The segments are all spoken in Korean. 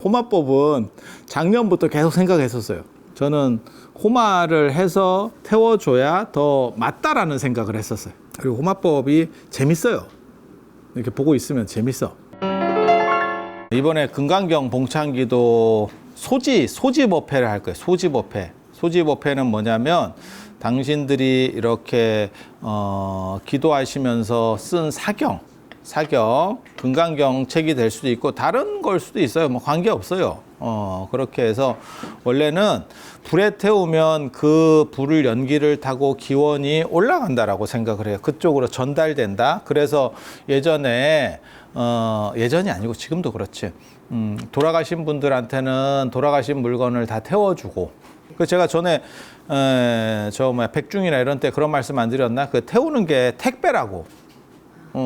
호마법은 작년부터 계속 생각했었어요. 저는 호마를 해서 태워줘야 더 맞다라는 생각을 했었어요. 그리고 호마법이 재밌어요. 이렇게 보고 있으면 재밌어. 이번에 금강경 봉창기도 소집어패를 할 거예요. 소집어패. 소집어패는 뭐냐면 당신들이 이렇게 기도하시면서 쓴 사경, 금강경 책이 될 수도 있고 다른 걸 수도 있어요. 뭐 관계 없어요. 그렇게 해서 원래는 불에 태우면 그 불을 연기를 타고 기원이 올라간다라고 생각을 해요. 그쪽으로 전달된다. 그래서 예전에 예전이 아니고 지금도 그렇지. 돌아가신 분들한테는 돌아가신 물건을 다 태워주고. 그 제가 전에 백중이나 이런 때 그런 말씀 안 드렸나? 그 태우는 게 택배라고.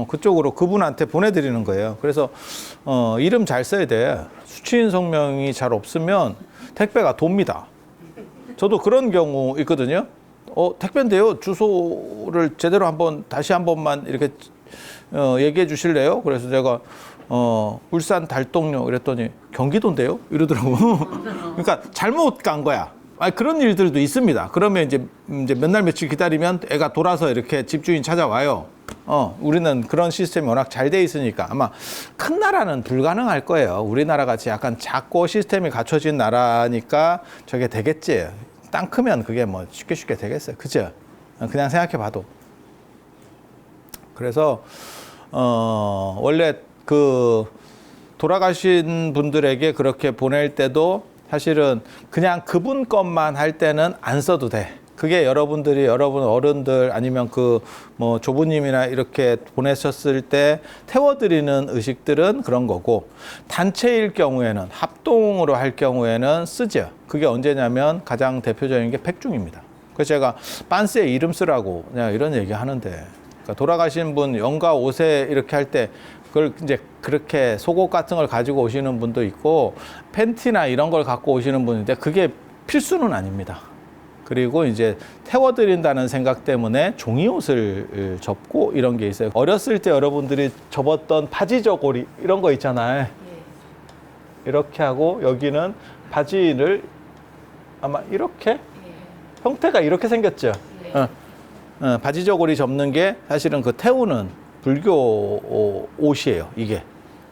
그쪽으로 그분한테 보내드리는 거예요. 그래서 이름 잘 써야 돼. 수취인 성명이 잘 없으면 택배가 돕니다. 저도 그런 경우 있거든요. 택배인데요. 주소를 제대로 다시 한 번만 이렇게 얘기해 주실래요? 그래서 제가 울산 달동요 이랬더니 경기도인데요? 이러더라고. 그러니까 잘못 간 거야. 그런 일들도 있습니다. 그러면 이제 몇 날 며칠 기다리면 애가 돌아서 이렇게 집주인 찾아와요. 우리는 그런 시스템이 워낙 잘 돼 있으니까 아마 큰 나라는 불가능할 거예요. 우리나라 같이 약간 작고 시스템이 갖춰진 나라니까 저게 되겠지. 땅 크면 그게 뭐 쉽게 되겠어요. 그죠? 그냥 생각해 봐도. 그래서 원래 그 돌아가신 분들에게 그렇게 보낼 때도 사실은 그냥 그분 것만 할 때는 안 써도 돼. 그게 여러분 어른들 아니면 뭐 조부님이나 이렇게 보내셨을 때 태워드리는 의식들은 그런 거고, 단체일 경우에는 합동으로 할 경우에는 쓰죠. 그게 언제냐면 가장 대표적인 게 백중입니다. 그래서 제가 빤스에 이름 쓰라고 그냥 이런 얘기 하는데, 그러니까 돌아가신 분 영가 5세 이렇게 할 때 그걸 이제 그렇게 속옷 같은 걸 가지고 오시는 분도 있고 팬티나 이런 걸 갖고 오시는 분인데 그게 필수는 아닙니다. 그리고 이제 태워드린다는 생각 때문에 종이옷을 접고 이런 게 있어요. 어렸을 때 여러분들이 접었던 바지저고리 이런 거 있잖아요. 이렇게 하고 여기는 바지를 아마 이렇게 형태가 이렇게 생겼죠. 바지저고리 접는 게 사실은 그 태우는 불교 옷이에요, 이게.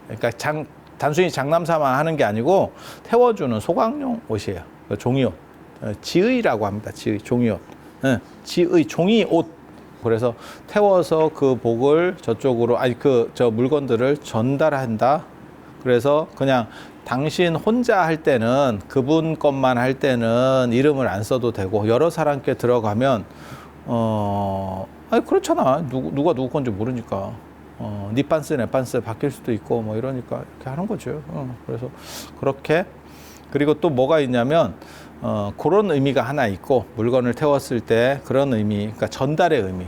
그러니까 단순히 장남삼아 하는 게 아니고 태워주는 소광용 옷이에요. 종이옷. 지의라고 합니다. 종이옷. 지의, 종이옷. 그래서 태워서 그 복을 저쪽으로, 저 물건들을 전달한다. 그래서 그냥 당신 혼자 할 때는, 그분 것만 할 때는 이름을 안 써도 되고, 여러 사람께 들어가면, 그렇잖아. 누가 누구 건지 모르니까. 네 빤스, 내 빤스 바뀔 수도 있고, 뭐 이러니까 이렇게 하는 거죠. 그래서 그렇게. 그리고 또 뭐가 있냐면, 그런 의미가 하나 있고, 물건을 태웠을 때 그런 의미, 그러니까 전달의 의미.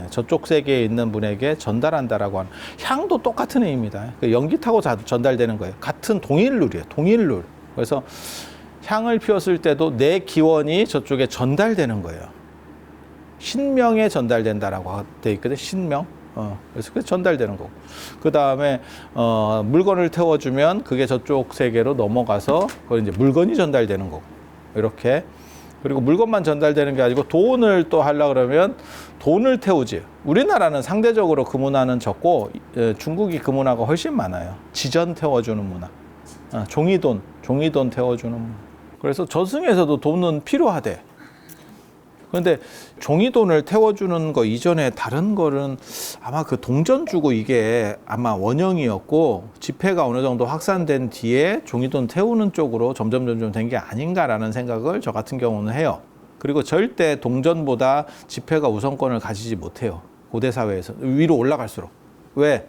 저쪽 세계에 있는 분에게 전달한다라고 하는. 향도 똑같은 의미입니다. 연기 타고 전달되는 거예요. 같은 동일 룰이에요. 동일 룰. 그래서 향을 피웠을 때도 내 기원이 저쪽에 전달되는 거예요. 신명에 전달된다라고 돼 있거든. 신명. 그래서 그게 전달되는 거고. 그 다음에 물건을 태워주면 그게 저쪽 세계로 넘어가서 그걸 이제 물건이 전달되는 거고. 이렇게. 그리고 물건만 전달되는 게 아니고 돈을 또 하려 그러면 돈을 태우지. 우리나라는 상대적으로 그 문화는 적고 중국이 그 문화가 훨씬 많아요. 지전 태워주는 문화. 종이돈 태워주는 문화. 그래서 저승에서도 돈은 필요하대. 그런데 종이돈을 태워주는 거 이전에 다른 거는 아마 그 동전 주고 이게 아마 원형이었고 지폐가 어느 정도 확산된 뒤에 종이돈 태우는 쪽으로 점점 된 게 아닌가라는 생각을 저 같은 경우는 해요. 그리고 절대 동전보다 지폐가 우선권을 가지지 못해요. 고대 사회에서 위로 올라갈수록. 왜?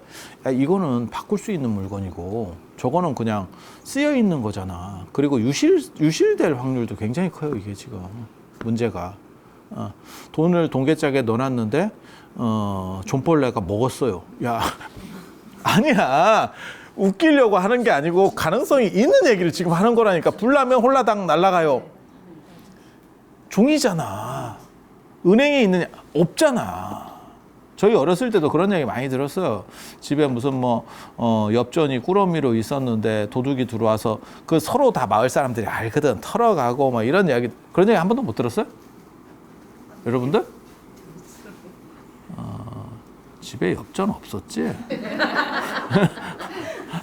이거는 바꿀 수 있는 물건이고 저거는 그냥 쓰여 있는 거잖아. 그리고 유실될 확률도 굉장히 커요. 이게 지금 문제가. 돈을 동계짝에 넣어놨는데 존벌레가 먹었어요. 야, 아니야. 웃기려고 하는 게 아니고 가능성이 있는 얘기를 지금 하는 거라니까. 불나면 홀라당 날아가요. 종이잖아. 은행에 있느냐? 없잖아. 저희 어렸을 때도 그런 얘기 많이 들었어요. 집에 무슨 엽전이 꾸러미로 있었는데 도둑이 들어와서 그 서로 다 마을 사람들이 알거든. 털어가고 뭐 이런 이야기, 그런 얘기 한 번도 못 들었어요? 여러분들? 집에 엽전 없었지?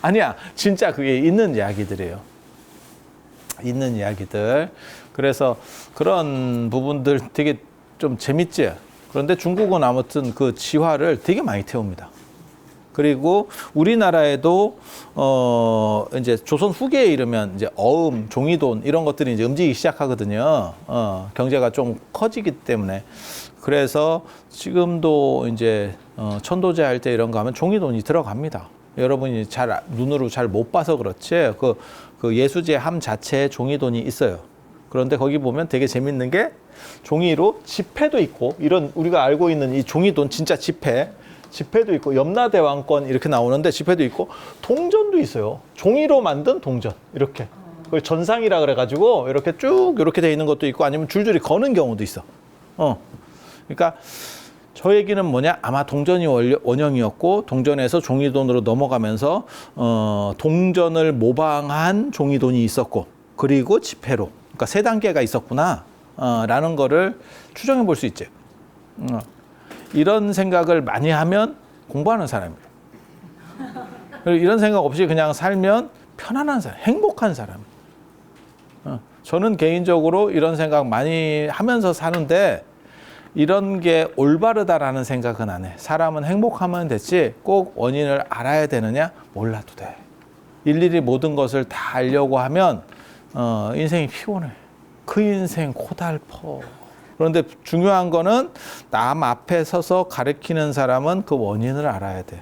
아니야, 진짜 그게 있는 이야기들이에요. 있는 이야기들. 그래서 그런 부분들 되게 좀 재밌지? 그런데 중국은 아무튼 그 지화를 되게 많이 태웁니다. 그리고 우리나라에도 이제 조선 후기에 이르면 이제 어음, 종이돈 이런 것들이 이제 움직이기 시작하거든요. 경제가 좀 커지기 때문에. 그래서 지금도 이제 천도제 할 때 이런 거 하면 종이돈이 들어갑니다. 여러분이 눈으로 잘 못 봐서 그렇지 그 예수제 함 자체에 종이돈이 있어요. 그런데 거기 보면 되게 재밌는 게 종이로 지폐도 있고, 이런 우리가 알고 있는 이 종이돈 진짜 지폐도 있고, 염라대왕권 이렇게 나오는데 지폐도 있고, 동전도 있어요. 종이로 만든 동전 이렇게. 그걸 전상이라 그래가지고 이렇게 쭉 이렇게 돼 있는 것도 있고, 아니면 줄줄이 거는 경우도 있어. 그러니까 저 얘기는 뭐냐? 아마 동전이 원형이었고, 동전에서 종이돈으로 넘어가면서 동전을 모방한 종이돈이 있었고, 그리고 지폐로. 그러니까 세 단계가 있었구나. 라는 거를 추정해 볼 수 있죠. 이런 생각을 많이 하면 공부하는 사람이에요. 그리고 이런 생각 없이 그냥 살면 편안한 사람, 행복한 사람. 저는 개인적으로 이런 생각 많이 하면서 사는데, 이런 게 올바르다라는 생각은 안 해. 사람은 행복하면 됐지 꼭 원인을 알아야 되느냐? 몰라도 돼. 일일이 모든 것을 다 알려고 하면 인생이 피곤해. 그 인생 고달퍼. 그런데 중요한 거는 남 앞에 서서 가르치는 사람은 그 원인을 알아야 돼.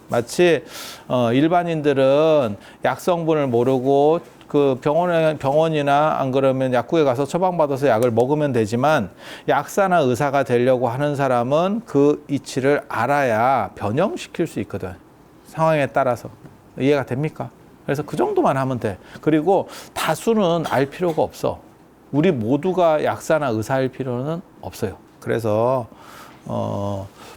마치 일반인들은 약 성분을 모르고 그 병원이나 안 그러면 약국에 가서 처방받아서 약을 먹으면 되지만, 약사나 의사가 되려고 하는 사람은 그 이치를 알아야 변형시킬 수 있거든. 상황에 따라서. 이해가 됩니까? 그래서 그 정도만 하면 돼. 그리고 다수는 알 필요가 없어. 우리 모두가 약사나 의사일 필요는 없어요. 그래서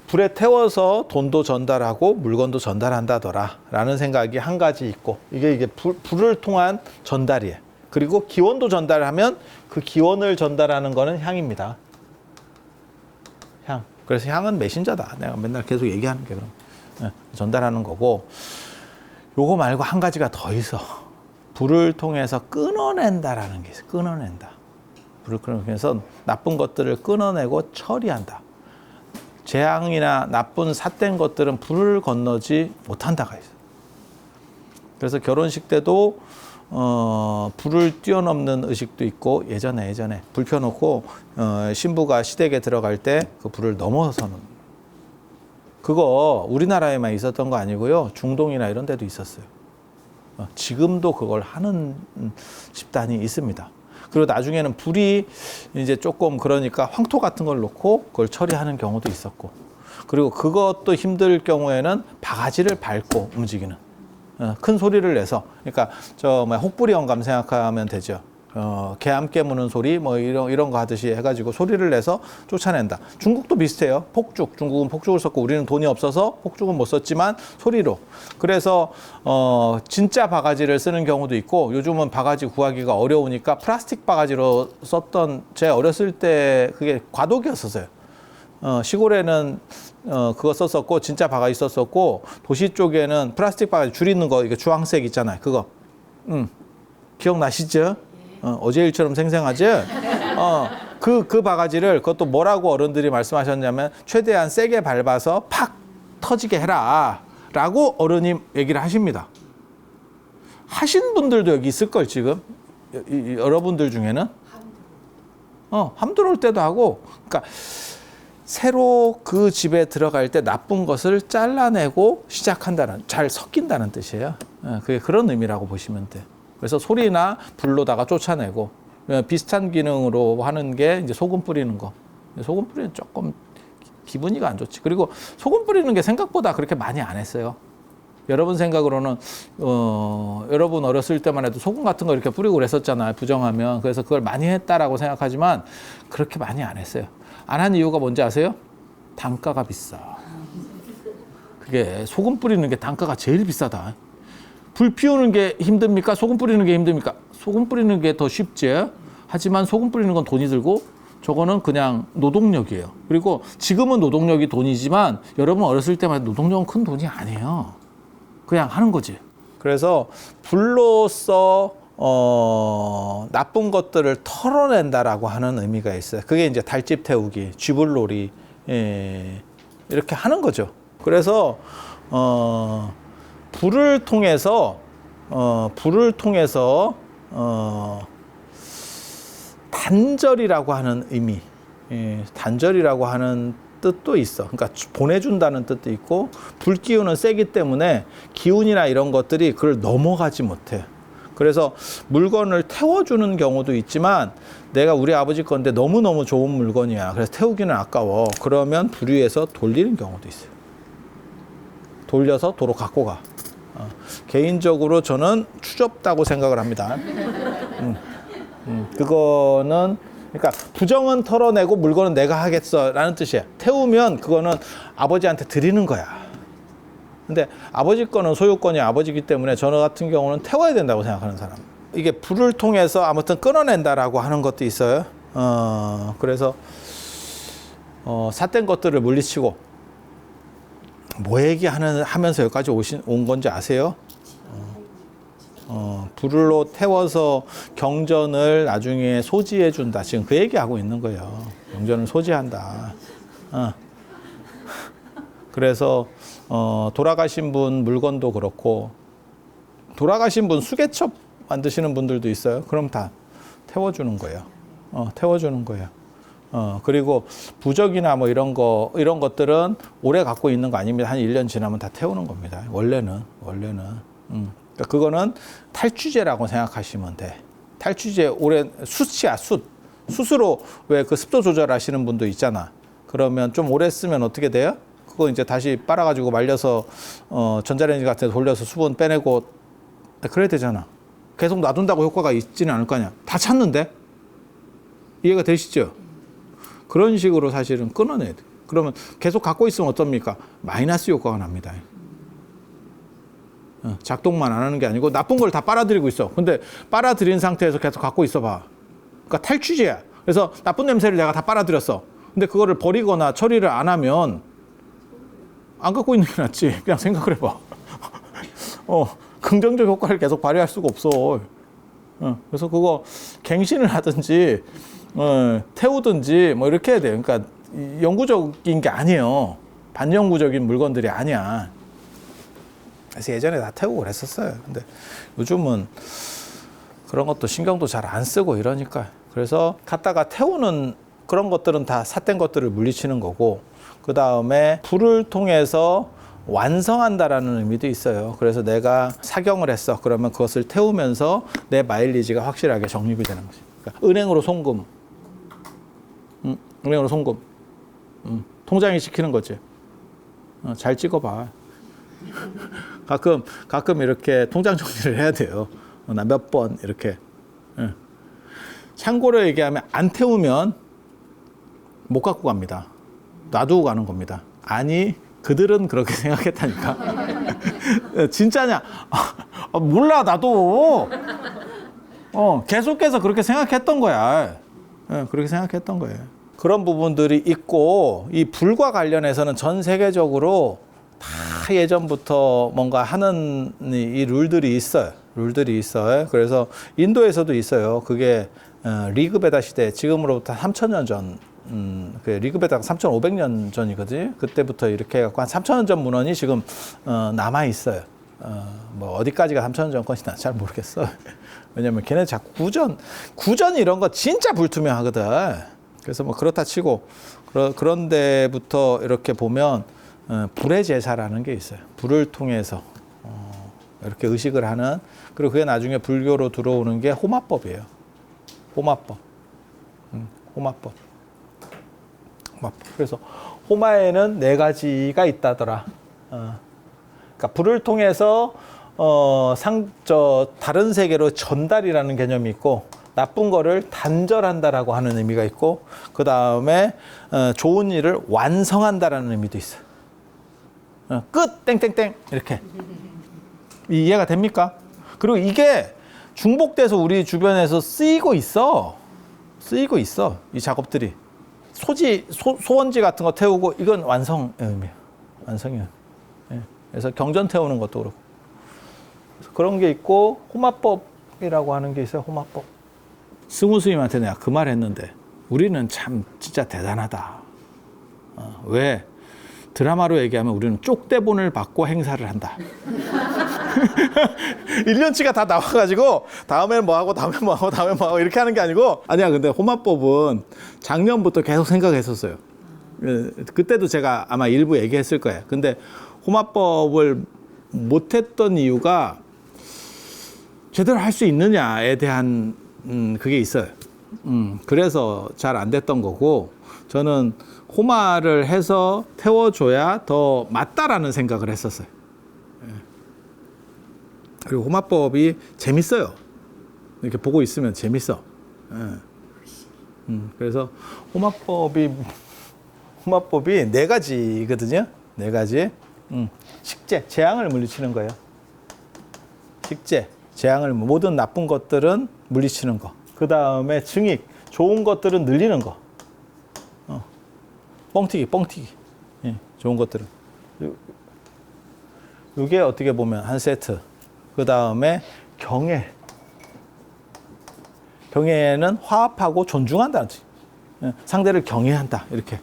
불에 태워서 돈도 전달하고 물건도 전달한다더라 라는 생각이 한 가지 있고, 이게 불을 통한 전달이에요. 그리고 기원도 전달하면 그 기원을 전달하는 거는 향입니다. 향. 그래서 향은 메신저다. 내가 맨날 계속 얘기하는 게 그럼 전달하는 거고, 요거 말고 한 가지가 더 있어. 불을 통해서 끊어낸다라는 게 있어. 끊어낸다. 불을 끊어내서 나쁜 것들을 끊어내고 처리한다. 재앙이나 나쁜 삿된 것들은 불을 건너지 못한다가 있어. 그래서 결혼식 때도 불을 뛰어넘는 의식도 있고, 예전에 불 펴놓고 신부가 시댁에 들어갈 때 그 불을 넘어서는, 그거 우리나라에만 있었던 거 아니고요, 중동이나 이런 데도 있었어요. 지금도 그걸 하는 집단이 있습니다. 그리고 나중에는 불이 이제 조금 그러니까 황토 같은 걸 놓고 그걸 처리하는 경우도 있었고, 그리고 그것도 힘들 경우에는 바가지를 밟고 움직이는, 큰 소리를 내서, 그러니까 혹부리 영감 생각하면 되죠. 개암 깨무는 소리 뭐 이런 거 하듯이 해가지고 소리를 내서 쫓아낸다. 중국도 비슷해요. 폭죽. 중국은 폭죽을 썼고 우리는 돈이 없어서 폭죽은 못 썼지만 소리로. 그래서 진짜 바가지를 쓰는 경우도 있고, 요즘은 바가지 구하기가 어려우니까 플라스틱 바가지로 썼던, 제 어렸을 때 그게 과도기였었어요. 시골에는 그거 썼었고, 진짜 바가지 썼었고, 도시 쪽에는 플라스틱 바가지 줄 있는 거, 이게 주황색 있잖아요. 그거. 기억나시죠? 어제 일처럼 생생하지? 그 바가지를, 그것도 뭐라고 어른들이 말씀하셨냐면, 최대한 세게 밟아서 팍 터지게 해라 라고 어른이 얘기를 하십니다. 하신 분들도 여기 있을걸, 지금? 여러분들 중에는? 함부로 올 때도 하고. 그러니까 새로 그 집에 들어갈 때 나쁜 것을 잘라내고 시작한다는, 잘 섞인다는 뜻이에요. 그게 그런 의미라고 보시면 돼. 그래서 소리나 불로다가 쫓아내고, 비슷한 기능으로 하는 게 이제 소금 뿌리는 거. 소금 뿌리는 조금 기분이가 안 좋지. 그리고 소금 뿌리는 게 생각보다 그렇게 많이 안 했어요. 여러분 생각으로는 여러분 어렸을 때만 해도 소금 같은 거 이렇게 뿌리고 그랬었잖아요. 부정하면. 그래서 그걸 많이 했다라고 생각하지만 그렇게 많이 안 했어요. 안 한 이유가 뭔지 아세요? 단가가 비싸. 그게 소금 뿌리는 게 단가가 제일 비싸다. 불 피우는 게 힘듭니까? 소금 뿌리는 게 힘듭니까? 소금 뿌리는 게 더 쉽지. 하지만 소금 뿌리는 건 돈이 들고 저거는 그냥 노동력이에요. 그리고 지금은 노동력이 돈이지만 여러분 어렸을 때만 해도 노동력은 큰 돈이 아니에요. 그냥 하는 거지. 그래서 불로써 나쁜 것들을 털어낸다라고 하는 의미가 있어요. 그게 이제 달집 태우기, 쥐불놀이 이렇게 하는 거죠. 그래서 불을 통해서 단절이라고 하는 의미, 단절이라고 하는 뜻도 있어. 그러니까 보내준다는 뜻도 있고, 불기운은 세기 때문에 기운이나 이런 것들이 그걸 넘어가지 못해. 그래서 물건을 태워주는 경우도 있지만, 내가 우리 아버지 건데 너무너무 좋은 물건이야. 그래서 태우기는 아까워. 그러면 불 위에서 돌리는 경우도 있어요. 돌려서 도로 갖고 가. 개인적으로 저는 추접다고 생각을 합니다. 그거는 그러니까 부정은 털어내고 물건은 내가 하겠어라는 뜻이야. 태우면 그거는 아버지한테 드리는 거야. 근데 아버지 거는 소유권이 아버지이기 때문에 저 같은 경우는 태워야 된다고 생각하는 사람. 이게 불을 통해서 아무튼 끊어낸다라고 하는 것도 있어요. 그래서 삿된 것들을 물리치고 뭐 얘기하면서 여기까지 온 건지 아세요? 불로 태워서 경전을 나중에 소지해 준다. 지금 그 얘기하고 있는 거예요. 경전을 소지한다. 그래서 돌아가신 분 물건도 그렇고, 돌아가신 분 수개첩 만드시는 분들도 있어요. 그럼 다 태워주는 거예요. 태워주는 거예요. 그리고 부적이나 뭐 이런 것들은 오래 갖고 있는 거 아닙니다. 한 1년 지나면 다 태우는 겁니다. 원래는. 그러니까 그거는 탈취제라고 생각하시면 돼. 탈취제 오래 숯이야, 숯. 숯으로 왜 그 습도 조절하시는 분도 있잖아. 그러면 좀 오래 쓰면 어떻게 돼요? 그거 이제 다시 빨아가지고 말려서 전자레인지 같은 데 돌려서 수분 빼내고 그래야 되잖아. 계속 놔둔다고 효과가 있지는 않을 거 아니야. 다 찼는데? 이해가 되시죠? 그런 식으로 사실은 끊어내야 돼. 그러면 계속 갖고 있으면 어떻습니까? 마이너스 효과가 납니다. 작동만 안 하는 게 아니고 나쁜 걸 다 빨아들이고 있어. 근데 빨아들인 상태에서 계속 갖고 있어 봐. 그러니까 탈취제야. 그래서 나쁜 냄새를 내가 다 빨아들였어. 근데 그거를 버리거나 처리를 안 하면 안 갖고 있는 게 낫지. 그냥 생각을 해봐. 긍정적 효과를 계속 발휘할 수가 없어. 그래서 그거 갱신을 하든지 태우든지 뭐 이렇게 해야 돼요. 그러니까 영구적인 게 아니에요. 반영구적인 물건들이 아니야. 그래서 예전에 다 태우고 그랬었어요. 근데 요즘은 그런 것도 신경도 잘 안 쓰고 이러니까. 그래서 갖다가 태우는 그런 것들은 다 삿된 것들을 물리치는 거고, 그 다음에 불을 통해서 완성한다라는 의미도 있어요. 그래서 내가 사경을 했어. 그러면 그것을 태우면서 내 마일리지가 확실하게 적립이 되는 거지. 그러니까 은행으로 송금. 은행으로 송금. 통장이 시키는 거지. 잘 찍어봐. 가끔 이렇게 통장 정리를 해야 돼요. 나 몇 번 이렇게. 참고로 얘기하면 안 태우면 못 갖고 갑니다. 놔두고 가는 겁니다. 아니, 그들은 그렇게 생각했다니까. 진짜냐? 몰라, 나도. 계속해서 그렇게 생각했던 거야. 그렇게 생각했던 거예요. 그런 부분들이 있고, 이 불과 관련해서는 전 세계적으로 다 예전부터 뭔가 하는 이 룰들이 있어요. 그래서 인도에서도 있어요. 그게 리그베다 시대, 지금으로부터 3,000년 전, 그 리그베다가 3,500년 전이거든요. 그때부터 이렇게 해갖고 한 3,000년 전 문헌이 지금 남아 있어요. 뭐 어디까지가 3,000년 전 것이나 잘 모르겠어. 왜냐면 걔네 자꾸 구전 이런 거 진짜 불투명하거든. 그래서 뭐 그렇다 치고 그런 데부터 이렇게 보면 불의 제사라는 게 있어요. 불을 통해서 이렇게 의식을 하는. 그리고 그게 나중에 불교로 들어오는 게 호마법이에요. 호마법. 그래서 호마에는 4가지가 있다더라. 그러니까 불을 통해서 다른 세계로 전달이라는 개념이 있고, 나쁜 거를 단절한다라고 하는 의미가 있고, 그 다음에 좋은 일을 완성한다라는 의미도 있어요. 끝 땡땡땡 이렇게. 이해가 됩니까? 그리고 이게 중복돼서 우리 주변에서 쓰이고 있어. 이 작업들이. 소원지 같은 거 태우고 이건 완성의 의미예요. 완성이에요. 예. 그래서 경전 태우는 것도 그렇고. 그런 게 있고 호마법이라고 하는 게 있어요. 호마법. 승우 스님한테 내가 그 말 했는데 우리는 참 진짜 대단하다. 왜? 드라마로 얘기하면 우리는 쪽대본을 받고 행사를 한다. 1년치가 다 나와가지고 다음엔 뭐하고 다음엔 뭐하고 다음엔 뭐하고 이렇게 하는 게 아니고 아니야. 근데 호마법은 작년부터 계속 생각했었어요. 그때도 제가 아마 일부 얘기했을 거예요. 근데 호마법을 못했던 이유가 제대로 할 수 있느냐에 대한 그게 있어요. 그래서 잘 안 됐던 거고 저는 호마를 해서 태워줘야 더 맞다라는 생각을 했었어요. 그리고 호마법이 재밌어요. 이렇게 보고 있으면 재밌어. 그래서 호마법이 4가지거든요. 4가지. 식재, 재앙을 물리치는 거예요. 식재, 재앙을 모든 나쁜 것들은 물리치는 거. 그 다음에 증익, 좋은 것들은 늘리는 거. 뻥튀기. 예, 좋은 것들은. 이게 어떻게 보면 한 세트. 그 다음에 경애. 경애는 화합하고 존중한다는 뜻. 예, 상대를 경애한다. 이렇게.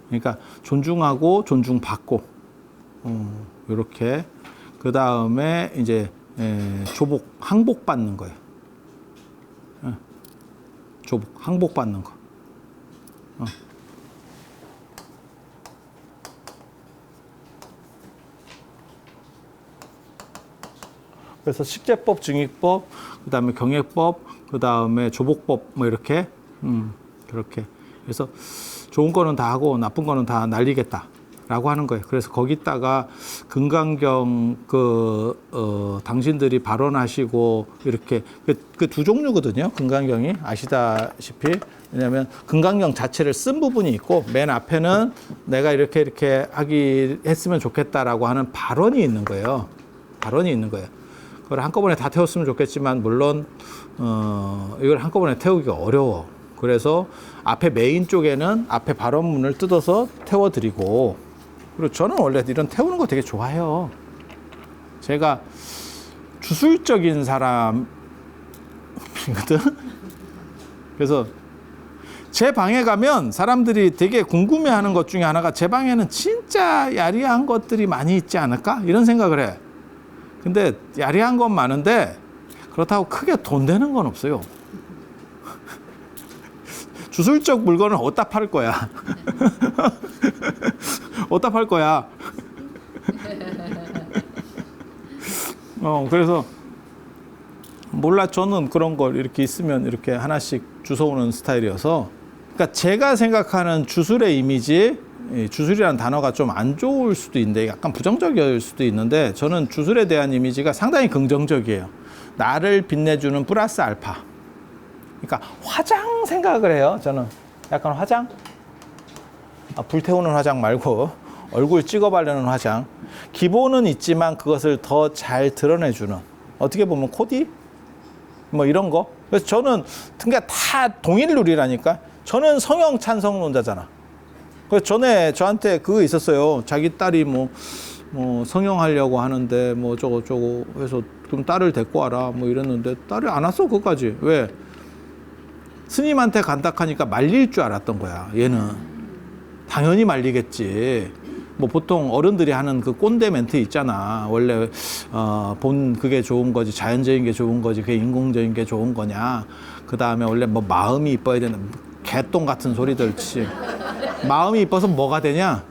그러니까 존중하고 존중받고. 이렇게. 그 다음에 이제 조복, 항복 받는 거예요. 예, 조복, 항복 받는 거. 그래서 식재법, 증익법, 그 다음에 경애법, 그 다음에 조복법, 뭐 이렇게, 그렇게. 그래서 좋은 거는 다 하고 나쁜 거는 다 날리겠다라고 하는 거예요. 그래서 거기다가 금강경 당신들이 발언하시고 이렇게 그 두 종류거든요. 금강경이 아시다시피. 왜냐하면 금강경 자체를 쓴 부분이 있고 맨 앞에는 내가 이렇게 했으면 좋겠다라고 하는 발언이 있는 거예요. 그걸 한꺼번에 다 태웠으면 좋겠지만 물론 이걸 한꺼번에 태우기가 어려워. 그래서 앞에 메인 쪽에는 앞에 발언문을 뜯어서 태워드리고 그리고 저는 원래 이런 태우는 거 되게 좋아해요. 제가 주술적인 사람이거든. 그래서 제 방에 가면 사람들이 되게 궁금해하는 것 중에 하나가 제 방에는 진짜 야리한 것들이 많이 있지 않을까? 이런 생각을 해. 근데 야리한 건 많은데 그렇다고 크게 돈 되는 건 없어요. 주술적 물건을 어디다 팔 거야? 어디다 팔 거야? 그래서 몰라 저는 그런 걸 이렇게 있으면 이렇게 하나씩 주워오는 스타일이어서 그러니까 제가 생각하는 주술의 이미지 주술이라는 단어가 좀 안 좋을 수도 있는데 약간 부정적일 수도 있는데 저는 주술에 대한 이미지가 상당히 긍정적이에요. 나를 빛내주는 플러스 알파. 그러니까 화장 생각을 해요. 저는 약간 화장? 불태우는 화장 말고 얼굴 찍어 바르는 화장. 기본은 있지만 그것을 더 잘 드러내주는 어떻게 보면 코디? 뭐 이런 거. 그래서 저는 그러니까 다 동일룰이라니까. 저는 성형 찬성론자잖아. 그래서 전에 저한테 그거 있었어요. 자기 딸이 뭐 성형하려고 하는데 뭐 저거 해서 그럼 딸을 데리고 와라 뭐 이랬는데 딸이 안 왔어 그거까지. 왜? 스님한테 간다 하니까 말릴 줄 알았던 거야. 얘는 당연히 말리겠지. 뭐 보통 어른들이 하는 그 꼰대 멘트 있잖아. 원래 그게 좋은 거지, 자연적인 게 좋은 거지, 그게 인공적인 게 좋은 거냐. 그 다음에 원래 뭐 마음이 이뻐야 되는 개똥 같은 소리들 치. 마음이 이뻐서 뭐가 되냐?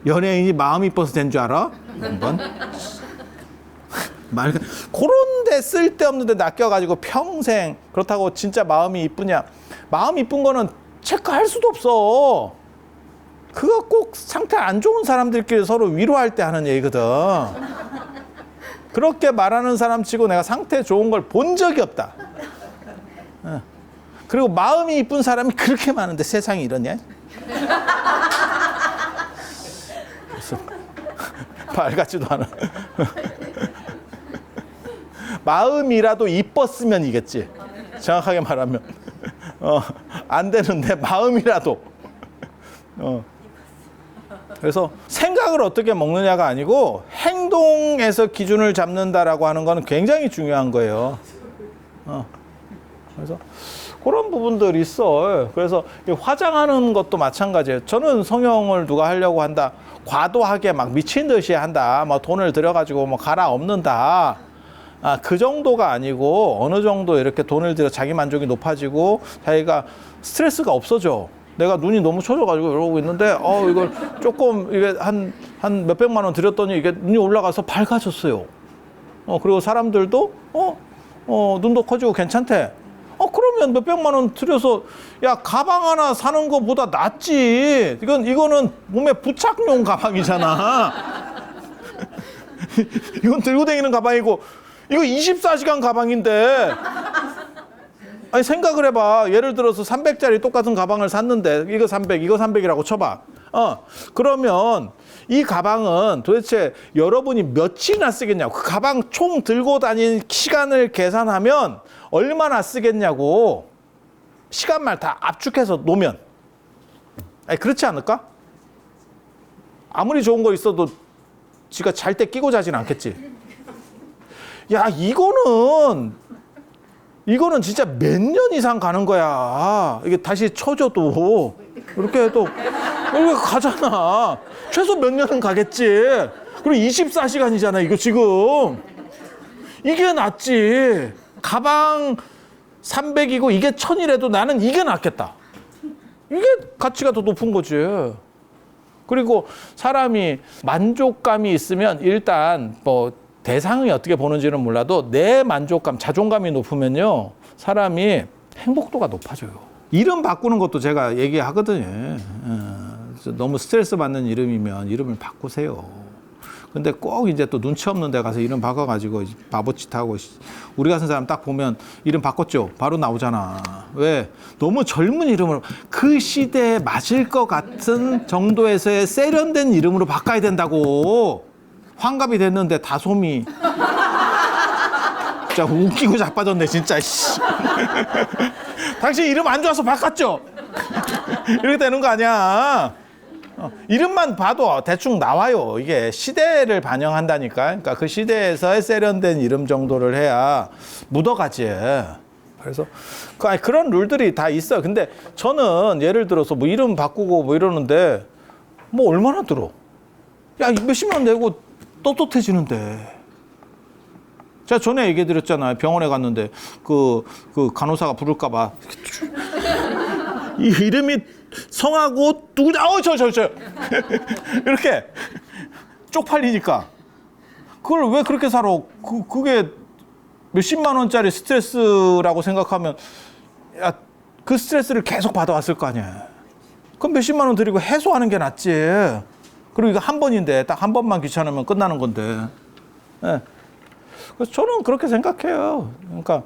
연예인이 마음이 이뻐서 된 줄 알아? 한번. 그런데 쓸데없는데 낚여가지고 평생 그렇다고 진짜 마음이 이쁘냐? 마음 이쁜 거는 체크할 수도 없어. 그거 꼭 상태 안 좋은 사람들끼리 서로 위로할 때 하는 얘기거든. 그렇게 말하는 사람 치고 내가 상태 좋은 걸 본 적이 없다. 그리고 마음이 이쁜 사람이 그렇게 많은데 세상이 이러냐? 밝았지도 않아. 마음이라도 이뻤으면 이겠지. 정확하게 말하면. 안 되는데 마음이라도. 그래서 생각을 어떻게 먹느냐가 아니고 행동에서 기준을 잡는다라고 하는 거는 굉장히 중요한 거예요. 그래서 그런 부분들이 있어. 그래서 화장하는 것도 마찬가지예요. 저는 성형을 누가 하려고 한다, 과도하게 막 미친 듯이 한다, 뭐 돈을 들여가지고 뭐 갈아엎는다, 그 정도가 아니고 어느 정도 이렇게 돈을 들여 자기 만족이 높아지고 자기가 스트레스가 없어져. 내가 눈이 너무 처져가지고 이러고 있는데 이걸 조금 이게 한 몇백만 원 들였더니 이게 눈이 올라가서 밝아졌어요. 그리고 사람들도 눈도 커지고 괜찮대. 그러면 몇백만 원 들여서 야 가방 하나 사는 거보다 낫지. 이거는 몸에 부착용 가방이잖아. 이건 들고 다니는 가방이고 이거 24시간 가방인데. 아니 생각을 해봐. 예를 들어서 300짜리 똑같은 가방을 샀는데 이거 300, 이거 300이라고 쳐봐. 그러면 이 가방은 도대체 여러분이 며칠이나 쓰겠냐고. 그 가방 총 들고 다닌 시간을 계산하면 얼마나 쓰겠냐고. 시간만 다 압축해서 놓으면. 아니 그렇지 않을까? 아무리 좋은 거 있어도 지가 잘 때 끼고 자진 않겠지. 야 이거는 진짜 몇 년 이상 가는 거야. 이게 다시 쳐줘도 이렇게 또 이렇게 가잖아. 최소 몇 년은 가겠지. 그리고 24시간이잖아 이거 지금. 이게 낫지. 가방 300이고 이게 1000이라도 나는 이게 낫겠다. 이게 가치가 더 높은 거지. 그리고 사람이 만족감이 있으면 일단 뭐 대상이 어떻게 보는지는 몰라도 내 만족감, 자존감이 높으면요 사람이 행복도가 높아져요. 이름 바꾸는 것도 제가 얘기하거든요. 너무 스트레스 받는 이름이면 이름을 바꾸세요. 근데 꼭 이제 또 눈치 없는 데 가서 이름 바꿔가지고 바보짓 하고. 우리 같은 사람 딱 보면 이름 바꿨죠? 바로 나오잖아. 왜? 너무 젊은 이름으로 그 시대에 맞을 것 같은 정도에서의 세련된 이름으로 바꿔야 된다고. 환갑이 됐는데 다솜이. 진짜 웃기고 자빠졌네 진짜. 당신 이름 안 좋아서 바꿨죠? 이렇게 되는 거 아니야. 이름만 봐도 대충 나와요. 이게 시대를 반영한다니까. 그러니까 그 시대에서의 세련된 이름 정도를 해야 묻어가지. 그래서 그런 룰들이 다 있어. 근데 저는 예를 들어서 뭐 이름 바꾸고 뭐 이러는데 뭐 얼마나 들어? 야 몇십만 원 내고 떳떳해지는데. 제가 전에 얘기 드렸잖아요. 병원에 갔는데 그 간호사가 부를까봐 이 이름이 성하고 누구냐? 저 이렇게 쪽팔리니까. 그걸 왜 그렇게 살아? 그게 몇십만 원짜리 스트레스라고 생각하면 야, 그 스트레스를 계속 받아왔을 거 아니야. 그럼 몇십만 원 드리고 해소하는 게 낫지. 그리고 이거 한 번인데 딱 한 번만 귀찮으면 끝나는 건데. 네. 그래서 저는 그렇게 생각해요. 그러니까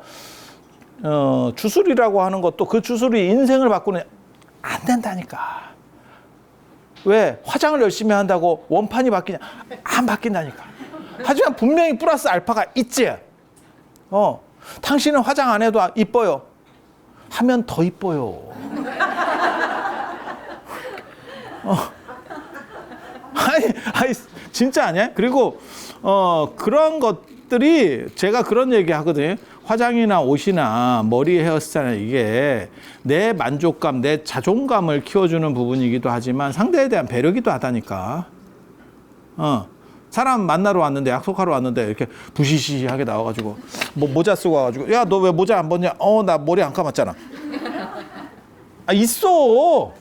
주술이라고 하는 것도 그 주술이 인생을 바꾸는 안 된다니까. 왜? 화장을 열심히 한다고 원판이 바뀌냐? 안 바뀐다니까. 하지만 분명히 플러스 알파가 있지. 당신은 화장 안 해도 이뻐요. 하면 더 이뻐요. 아니 진짜 아니야? 그리고 그런 것들이 제가 그런 얘기 하거든요. 화장이나 옷이나 머리 헤어스타일이나 이게 내 만족감, 내 자존감을 키워주는 부분이기도 하지만 상대에 대한 배려기도 하다니까. 사람 만나러 왔는데, 약속하러 왔는데 이렇게 부시시하게 나와가지고 뭐 모자 쓰고 와가지고 야 너 왜 모자 안 벗냐? 나 머리 안 감았잖아. 있어.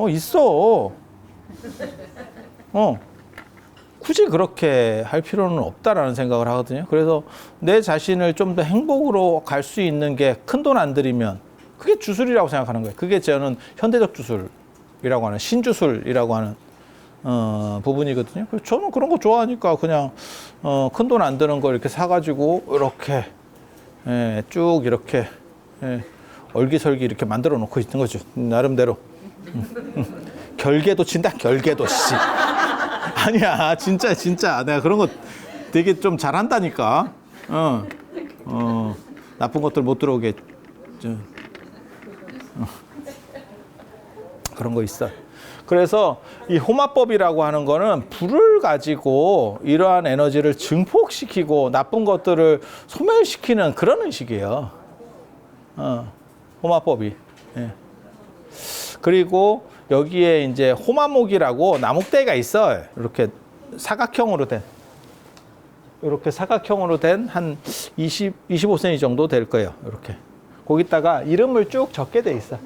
있어. 굳이 그렇게 할 필요는 없다라는 생각을 하거든요. 그래서 내 자신을 좀 더 행복으로 갈 수 있는 게 큰 돈 안 들이면 그게 주술이라고 생각하는 거예요. 그게 저는 현대적 주술이라고 하는 신주술이라고 하는 부분이거든요. 그래서 저는 그런 거 좋아하니까 그냥 큰 돈 안 드는 거 이렇게 사가지고 이렇게 쭉 이렇게 얼기설기 이렇게 만들어 놓고 있는 거죠. 나름대로. 결계도 친다. 결계도 씨. 아니야, 진짜. 내가 그런 거 되게 좀 잘한다니까. 나쁜 것들 못 들어오게. 그런 거 있어. 그래서 이 호마법이라고 하는 거는 불을 가지고 이러한 에너지를 증폭시키고 나쁜 것들을 소멸시키는 그런 의식이에요. 호마법이. 예. 그리고 여기에 이제 호마목이라고 나목대가 있어요. 이렇게 사각형으로 된. 이렇게 사각형으로 된 한 25cm 정도 될 거예요. 이렇게. 거기다가 이름을 쭉 적게 돼 있어.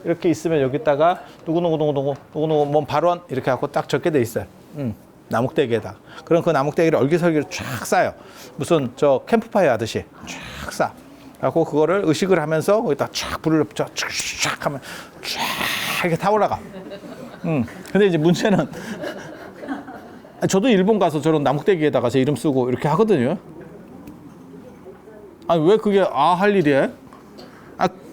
이렇게 있으면 여기다가 누구누구 뭔 발원 이렇게 하고 딱 적게 돼 있어요. 나목대기에다. 그럼 그 나목대기를 얼기설기를 쫙 싸요. 무슨 저 캠프파이어 하듯이 쫙 싸. 그리고 그거를 의식을 하면서 거기다 쫙 불을 쫙 하면 쫙 이렇게 타올라가. 근데 이제 문제는 저도 일본 가서 저런 나목대기에다가 제 이름 쓰고 이렇게 하거든요. 아니 왜 그게 할 일이에요?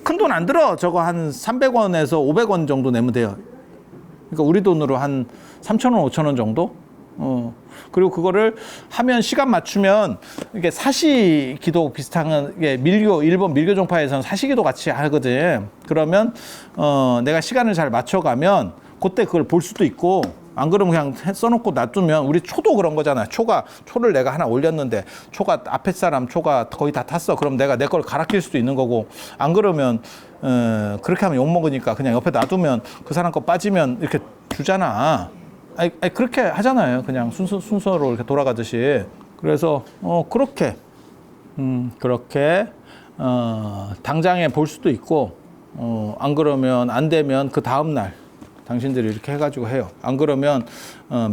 큰 돈 안 들어. 저거 한 300원에서 500원 정도 내면 돼요. 그러니까 우리 돈으로 한 3,000원, 5,000원 정도? 그리고 그거를 하면 시간 맞추면 이게 사시기도 비슷한 게 일본 밀교 종파에서는 사시기도 같이 하거든. 그러면 내가 시간을 잘 맞춰가면 그때 그걸 볼 수도 있고 안 그러면 그냥 써놓고 놔두면 우리 초도 그런 거잖아. 초를 내가 하나 올렸는데 초가 앞에 사람 초가 거의 다 탔어. 그럼 내가 내 걸 갈아 낄 수도 있는 거고 안 그러면 그렇게 하면 욕 먹으니까 그냥 옆에 놔두면 그 사람 거 빠지면 이렇게 주잖아. 아니 그렇게 하잖아요. 그냥 순서로 이렇게 돌아가듯이. 그래서 그렇게 당장에 볼 수도 있고 안 그러면 안 되면 그 다음 날. 당신들이 이렇게 해가지고 해요. 안 그러면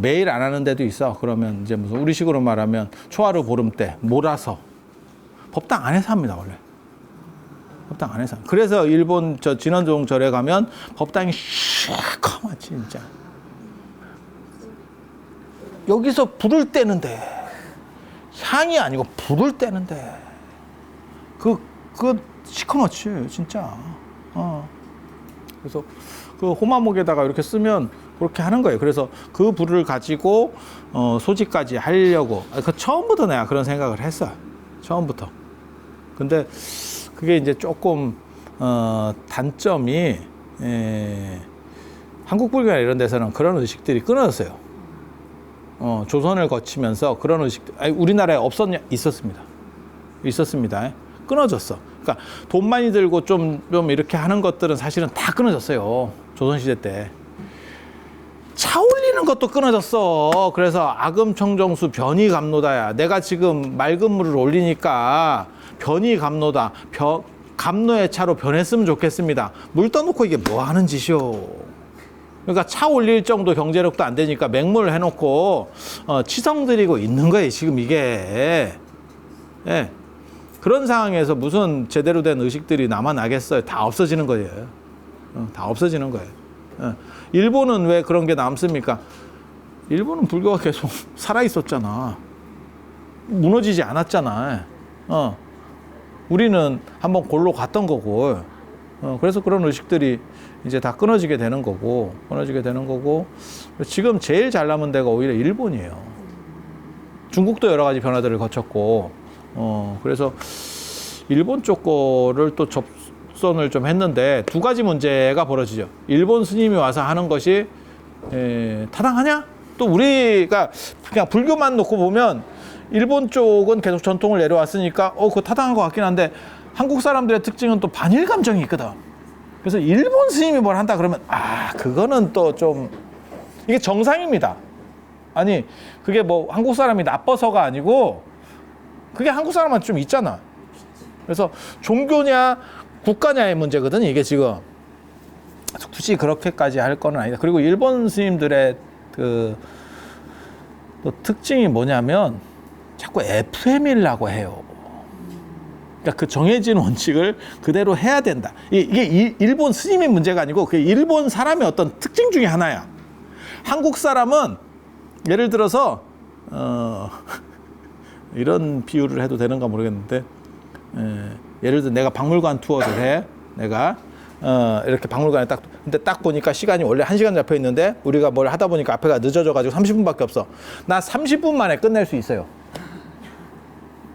매일 안 하는 데도 있어. 그러면 이제 무슨 우리식으로 말하면 초하루 보름 때 몰아서 법당 안에서 합니다. 원래 법당 안에서. 그래서 일본 저 진원종 절에 가면 법당이 시커멓 진짜. 여기서 불을 떼는데 향이 아니고 불을 떼는데 그 시커멓지 진짜. 그래서 그 호마목에다가 이렇게 쓰면 그렇게 하는 거예요. 그래서 그 불을 가지고 소지까지 하려고 그 처음부터 내가 그런 생각을 했어. 처음부터. 근데 그게 이제 조금 단점이 한국 불교나 이런 데서는 그런 의식들이 끊어졌어요. 조선을 거치면서 그런 의식들 우리나라에 있었습니다. 끊어졌어. 그러니까 돈 많이 들고 좀 이렇게 하는 것들은 사실은 다 끊어졌어요. 조선시대 때. 차 올리는 것도 끊어졌어. 그래서 아금청정수 변이감로다야. 내가 지금 맑은 물을 올리니까 변이감로다. 감로의 차로 변했으면 좋겠습니다. 물 떠놓고 이게 뭐 하는 짓이요. 그러니까 차 올릴 정도 경제력도 안 되니까 맹물을 해놓고 치성 들이고 있는 거예요. 지금 이게. 예. 그런 상황에서 무슨 제대로 된 의식들이 남아나겠어요. 다 없어지는 거예요. 다 없어지는 거예요. 일본은 왜 그런 게 남습니까? 일본은 불교가 계속 살아있었잖아. 무너지지 않았잖아. 우리는 한번 골로 갔던 거고. 그래서 그런 의식들이 이제 다 끊어지게 되는 거고. 지금 제일 잘 남은 데가 오히려 일본이에요. 중국도 여러 가지 변화들을 거쳤고. 그래서 일본 쪽 거를 또 접선을 좀 했는데 두 가지 문제가 벌어지죠. 일본 스님이 와서 하는 것이 타당하냐? 또 우리가 그냥 불교만 놓고 보면 일본 쪽은 계속 전통을 내려왔으니까 그거 타당한 것 같긴 한데 한국 사람들의 특징은 또 반일 감정이 있거든. 그래서 일본 스님이 뭘 한다 그러면 그거는 또 좀 이게 정상입니다. 아니 그게 뭐 한국 사람이 나빠서가 아니고 그게 한국 사람한테 좀 있잖아. 그래서 종교냐 국가냐의 문제거든 이게 지금. 굳이 그렇게까지 할 건 아니다. 그리고 일본 스님들의 또 특징이 뭐냐면 자꾸 FM이라고 해요. 그러니까 그 정해진 원칙을 그대로 해야 된다. 이게 일본 스님의 문제가 아니고 그게 일본 사람의 어떤 특징 중에 하나야. 한국 사람은 예를 들어서 이런 비유를 해도 되는가 모르겠는데 예를 들어 내가 박물관 투어를 해. 내가 이렇게 박물관에 근데 딱 보니까 시간이 원래 1시간 잡혀 있는데 우리가 뭘 하다 보니까 앞에가 늦어져가지고 30분밖에 없어. 나 30분 만에 끝낼 수 있어요.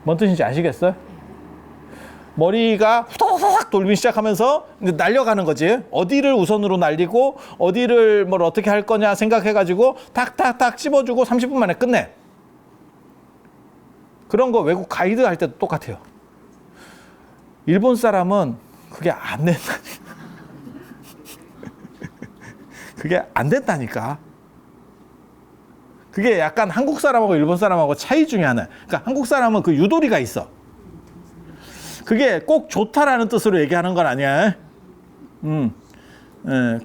뭔 뜻인지 아시겠어요? 머리가 후다닥 돌기 시작하면서 이제 날려가는 거지. 어디를 우선으로 날리고 어디를 뭘 어떻게 할 거냐 생각해가지고 탁탁탁 씹어주고 30분 만에 끝내. 그런 거 외국 가이드 할 때도 똑같아요. 일본 사람은 그게 안 된다니까. 그게 안 된다니까. 그게 약간 한국 사람하고 일본 사람하고 차이 중에 하나. 그러니까 한국 사람은 그 유도리가 있어. 그게 꼭 좋다라는 뜻으로 얘기하는 건 아니야.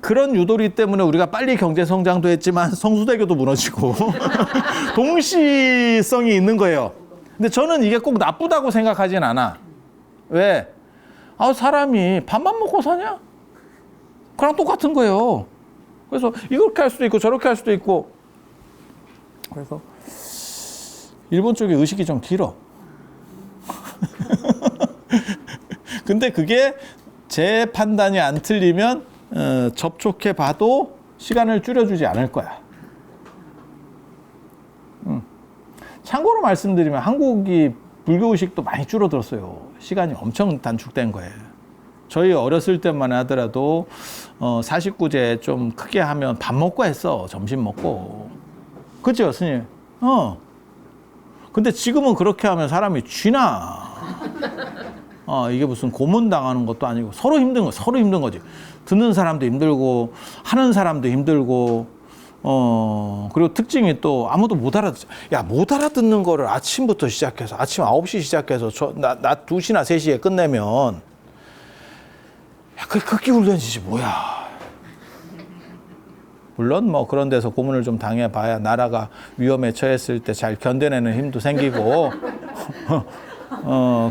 그런 유도리 때문에 우리가 빨리 경제 성장도 했지만 성수대교도 무너지고 동시성이 있는 거예요. 근데 저는 이게 꼭 나쁘다고 생각하진 않아. 왜? 사람이 밥만 먹고 사냐? 그랑 똑같은 거예요. 그래서 이렇게 할 수도 있고 저렇게 할 수도 있고. 그래서 일본 쪽에 의식이 좀 길어. 근데 그게 제 판단이 안 틀리면 접촉해 봐도 시간을 줄여주지 않을 거야. 참고로 말씀드리면 한국이 불교의식도 많이 줄어들었어요. 시간이 엄청 단축된 거예요. 저희 어렸을 때만 하더라도 49제 좀 크게 하면 밥 먹고 했어. 점심 먹고. 그죠, 스님? 근데 지금은 그렇게 하면 사람이 쥐나. 이게 무슨 고문당하는 것도 아니고 서로 힘든 거지. 듣는 사람도 힘들고 하는 사람도 힘들고 그리고 특징이 또 아무도 못 알아듣죠. 야, 못 알아듣는 거를 아침부터 시작해서 아침 9시 시작해서 낮 2시나 3시에 끝내면 야, 그게 극기 훈련이지 뭐야. 물론 뭐 그런 데서 고문을 좀 당해봐야 나라가 위험에 처했을 때 잘 견뎌내는 힘도 생기고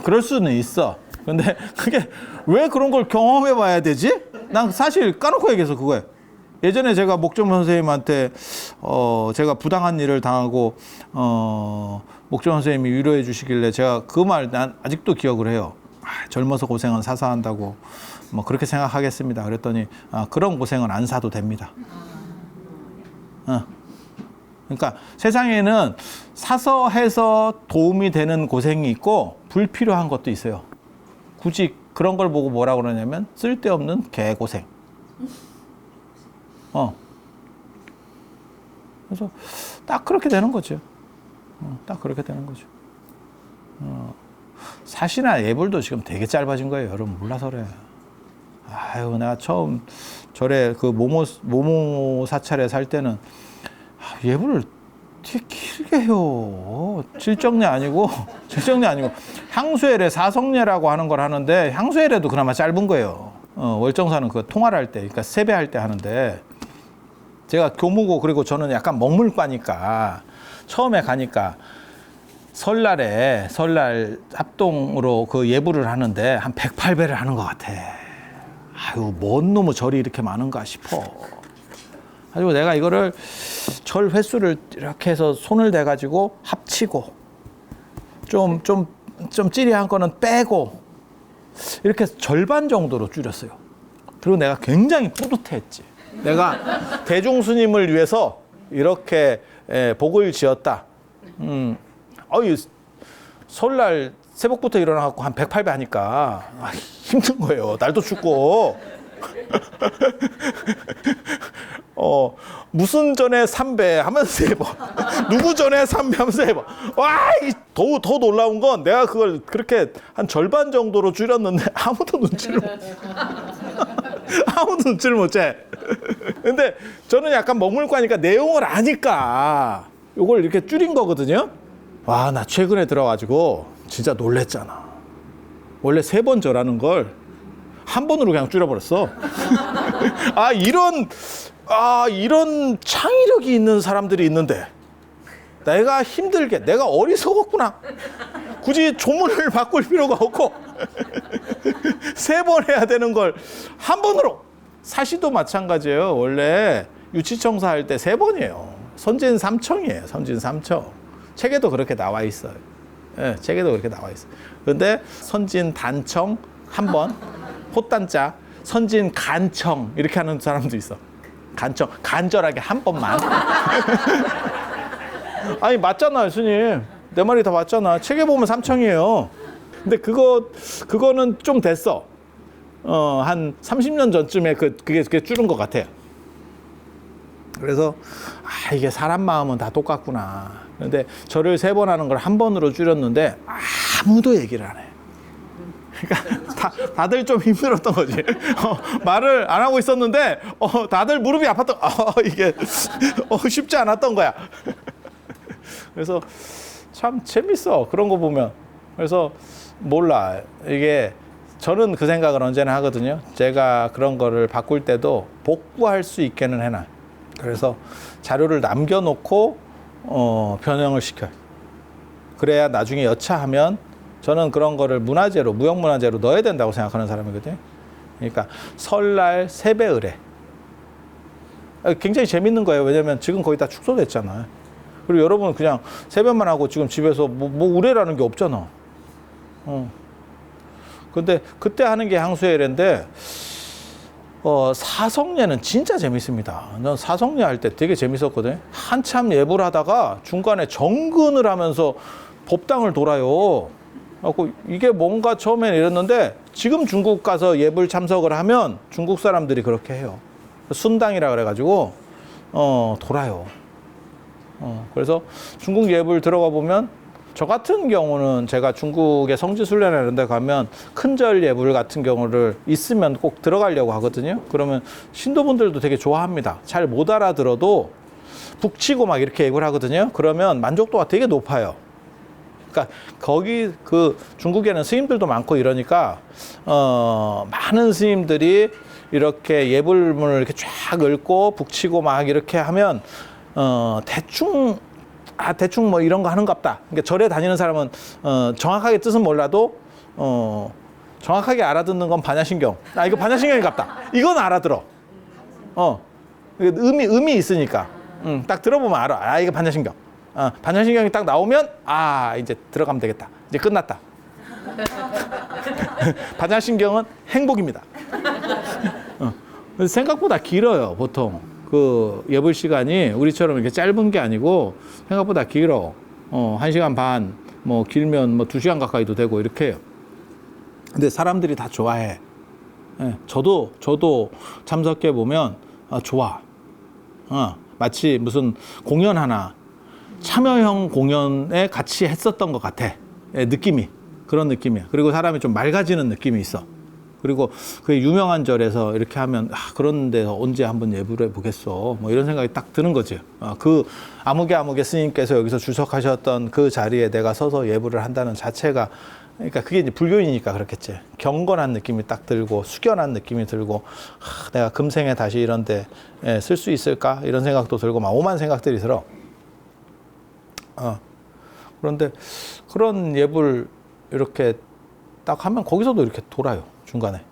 그럴 수는 있어. 근데 그게 왜 그런 걸 경험해 봐야 되지? 난 사실 까놓고 얘기해서 그거예요. 예전에 제가 목정 선생님한테 제가 부당한 일을 당하고 목정 선생님이 위로해 주시길래 제가 그 말 난 아직도 기억을 해요. 젊어서 고생은 사서 한다고 뭐 그렇게 생각하겠습니다. 그랬더니 그런 고생은 안 사도 됩니다. 그러니까 세상에는 사서 해서 도움이 되는 고생이 있고 불필요한 것도 있어요. 굳이 그런 걸 보고 뭐라 그러냐면 쓸데없는 개고생. 그래서 딱 그렇게 되는 거죠. 딱 그렇게 되는 거죠. 사시나 예불도 지금 되게 짧아진 거예요. 여러분 몰라서 그래. 아유, 내가 처음 절에 그 모모 사찰에 살 때는 예불을 되게 길게 해요. 질정례 아니고 향수회례 사성례라고 하는 걸 하는데 향수회례도 그나마 짧은 거예요. 월정사는 그 통화를 할 때, 그러니까 세배할 때 하는데 제가 교무고 그리고 저는 약간 먹물과니까 처음에 가니까 설날 합동으로 그 예불을 하는데 한 108배를 하는 것 같아. 아유, 뭔 놈의 절이 이렇게 많은가 싶어. 가지고 내가 이거를 절 횟수를 이렇게 해서 손을 대가지고 합치고 좀 찌리한 거는 빼고 이렇게 절반 정도로 줄였어요. 그리고 내가 굉장히 뿌듯해했지. 내가 대중스님을 위해서 이렇게 복을 지었다. 설날 새벽부터 일어나갖고 한 108배 하니까 힘든 거예요. 날도 춥고. 무슨 전에 3배 하면서 3번. 누구 전에 3배 하면서 3번. 와, 더 놀라운 건 내가 그걸 그렇게 한 절반 정도로 줄였는데 아무도 눈치를 못 채. 근데 저는 약간 먹물과니까 내용을 아니까 요걸 이렇게 줄인 거거든요. 와, 나 최근에 들어가지고 진짜 놀랬잖아. 원래 3번 절하는 걸 한 번으로 그냥 줄여버렸어. 이런 창의력이 있는 사람들이 있는데 내가 내가 어리석었구나. 굳이 조문을 바꿀 필요가 없고 3번 해야 되는 걸 한 번으로. 사시도 마찬가지예요. 원래 유치청사 할 때 3번이에요. 선진 3청이에요. 선진 3청. 책에도 그렇게 나와 있어요. 예, 책에도 그렇게 나와 있어요. 근데 선진 단청 1번, 호단자 선진 간청 이렇게 하는 사람도 있어. 간청, 간절하게 한 번만. 아니 맞잖아요, 스님. 내 말이 다 맞잖아. 책에 보면 삼청이에요. 근데 그거는 좀 됐어. 한 30년 전쯤에 그게 줄은 것 같아요. 그래서 이게 사람 마음은 다 똑같구나. 그런데 절을 3번 하는 걸 1번으로 줄였는데 아무도 얘기를 안 해. 그러니까 다들 좀 힘들었던 거지. 말을 안 하고 있었는데 다들 무릎이 아팠던. 이게 쉽지 않았던 거야. 그래서 참 재밌어, 그런 거 보면. 그래서 몰라, 이게 저는 그 생각을 언제나 하거든요. 제가 그런 거를 바꿀 때도 복구할 수 있게는 해놔. 그래서 자료를 남겨놓고 변형을 시켜요. 그래야 나중에 여차하면, 저는 그런 거를 문화재로, 무형문화재로 넣어야 된다고 생각하는 사람이거든요. 그러니까 설날 세배 의례 굉장히 재밌는 거예요. 왜냐면 지금 거의 다 축소됐잖아요. 그리고 여러분 그냥 세배만 하고 지금 집에서 뭐 의례라는 게 없잖아. 근데 그때 하는 게 향수의 의례인데, 사성예는 진짜 재밌습니다. 난 사성예 할 때 되게 재밌었거든. 한참 예불 하다가 중간에 정근을 하면서 법당을 돌아요. 그래서 이게 뭔가 처음엔 이랬는데, 지금 중국 가서 예불 참석을 하면 중국 사람들이 그렇게 해요. 순당이라 그래가지고 돌아요. 그래서 중국 예불 들어가 보면, 저 같은 경우는 제가 중국의 성지순례나 이런 데 가면 큰절 예불 같은 경우를 있으면 꼭 들어가려고 하거든요. 그러면 신도분들도 되게 좋아합니다. 잘 못 알아들어도 북치고 막 이렇게 예불 하거든요. 그러면 만족도가 되게 높아요. 그러니까 거기 중국에는 스님들도 많고 이러니까 많은 스님들이 이렇게 예불문을 이렇게 쫙 읽고 북치고 막 이렇게 하면 대충 뭐 이런 거 하는갑다. 그러니까 절에 다니는 사람은 정확하게 뜻은 몰라도 정확하게 알아듣는 건 반야신경. 이거 반야신경인갑다. 이건 알아들어. 의미 있으니까. 딱 들어보면 알아. 이거 반야신경. 반야신경이 딱 나오면 이제 들어가면 되겠다. 이제 끝났다. 반야신경은 행복입니다. 생각보다 길어요, 보통. 그 예불 시간이 우리처럼 이렇게 짧은 게 아니고 생각보다 길어. 1시간 반, 뭐 길면 뭐 2시간 가까이도 되고 이렇게 해요. 근데 사람들이 다 좋아해. 저도 참석해 보면 좋아. 마치 무슨 공연 하나, 참여형 공연에 같이 했었던 것 같아. 느낌이. 그런 느낌이야. 그리고 사람이 좀 맑아지는 느낌이 있어. 그리고 그 유명한 절에서 이렇게 하면 그런 데서 언제 한번 예불해 보겠어, 뭐 이런 생각이 딱 드는 거지. 그 아무개 스님께서 여기서 주석하셨던 그 자리에 내가 서서 예불을 한다는 자체가, 그러니까 그게 이제 불교이니까 그렇겠지. 경건한 느낌이 딱 들고 숙연한 느낌이 들고, 내가 금생에 다시 이런 데 쓸 수 있을까 이런 생각도 들고 막 오만 생각들이 들어. 그런데 그런 예불 이렇게 딱 하면 거기서도 이렇게 돌아요. 중간에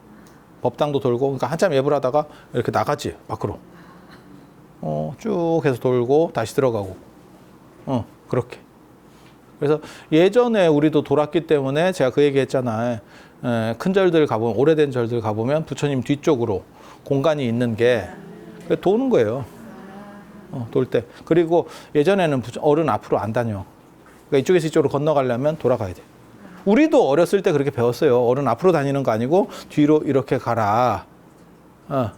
법당도 돌고, 그러니까 한참 예불하다가 이렇게 나가지 밖으로. 쭉 해서 돌고 다시 들어가고. 그렇게. 그래서 예전에 우리도 돌았기 때문에 제가 그 얘기 했잖아요. 큰 절들 가보면, 오래된 절들 가보면 부처님 뒤쪽으로 공간이 있는 게 도는 거예요. 돌 때. 그리고 예전에는 어른 앞으로 안 다녀. 그러니까 이쪽에서 이쪽으로 건너가려면 돌아가야 돼. 우리도 어렸을 때 그렇게 배웠어요. 어른 앞으로 다니는 거 아니고 뒤로 이렇게 가라.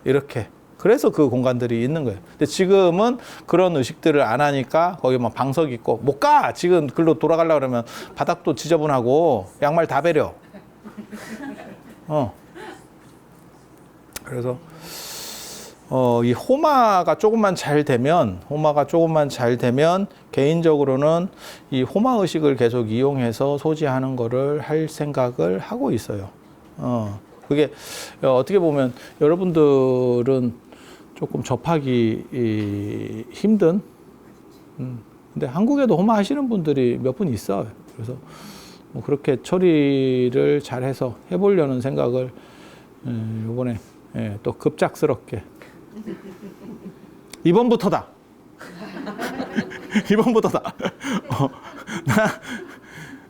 이렇게. 그래서 그 공간들이 있는 거예요. 근데 지금은 그런 의식들을 안 하니까 거기 막 방석 있고 못 가. 지금 글로 돌아가려고 그러면 바닥도 지저분하고 양말 다 베려. 그래서 이 호마가 조금만 잘 되면 개인적으로는 이 호마 의식을 계속 이용해서 소지하는 거를 할 생각을 하고 있어요. 그게 어떻게 보면 여러분들은 조금 접하기 힘든, 근데 한국에도 호마 하시는 분들이 몇 분 있어요. 그래서 뭐 그렇게 처리를 잘해서 해보려는 생각을 이번에 또 급작스럽게 이번부터다.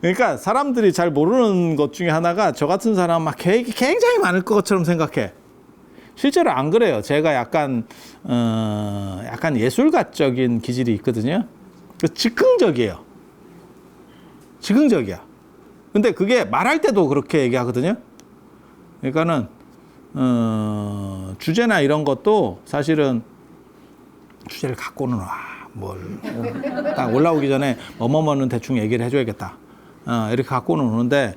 그러니까 사람들이 잘 모르는 것 중에 하나가, 저 같은 사람 막 계획이 굉장히 많을 것처럼 생각해. 실제로 안 그래요. 제가 약간 예술가적인 기질이 있거든요. 즉흥적이에요. 즉흥적이야. 근데 그게 말할 때도 그렇게 얘기하거든요. 그러니까는 주제나 이런 것도 사실은 주제를 갖고는 딱 올라오기 전에 뭐뭐는 대충 얘기를 해줘야겠다. 이렇게 갖고는 오는데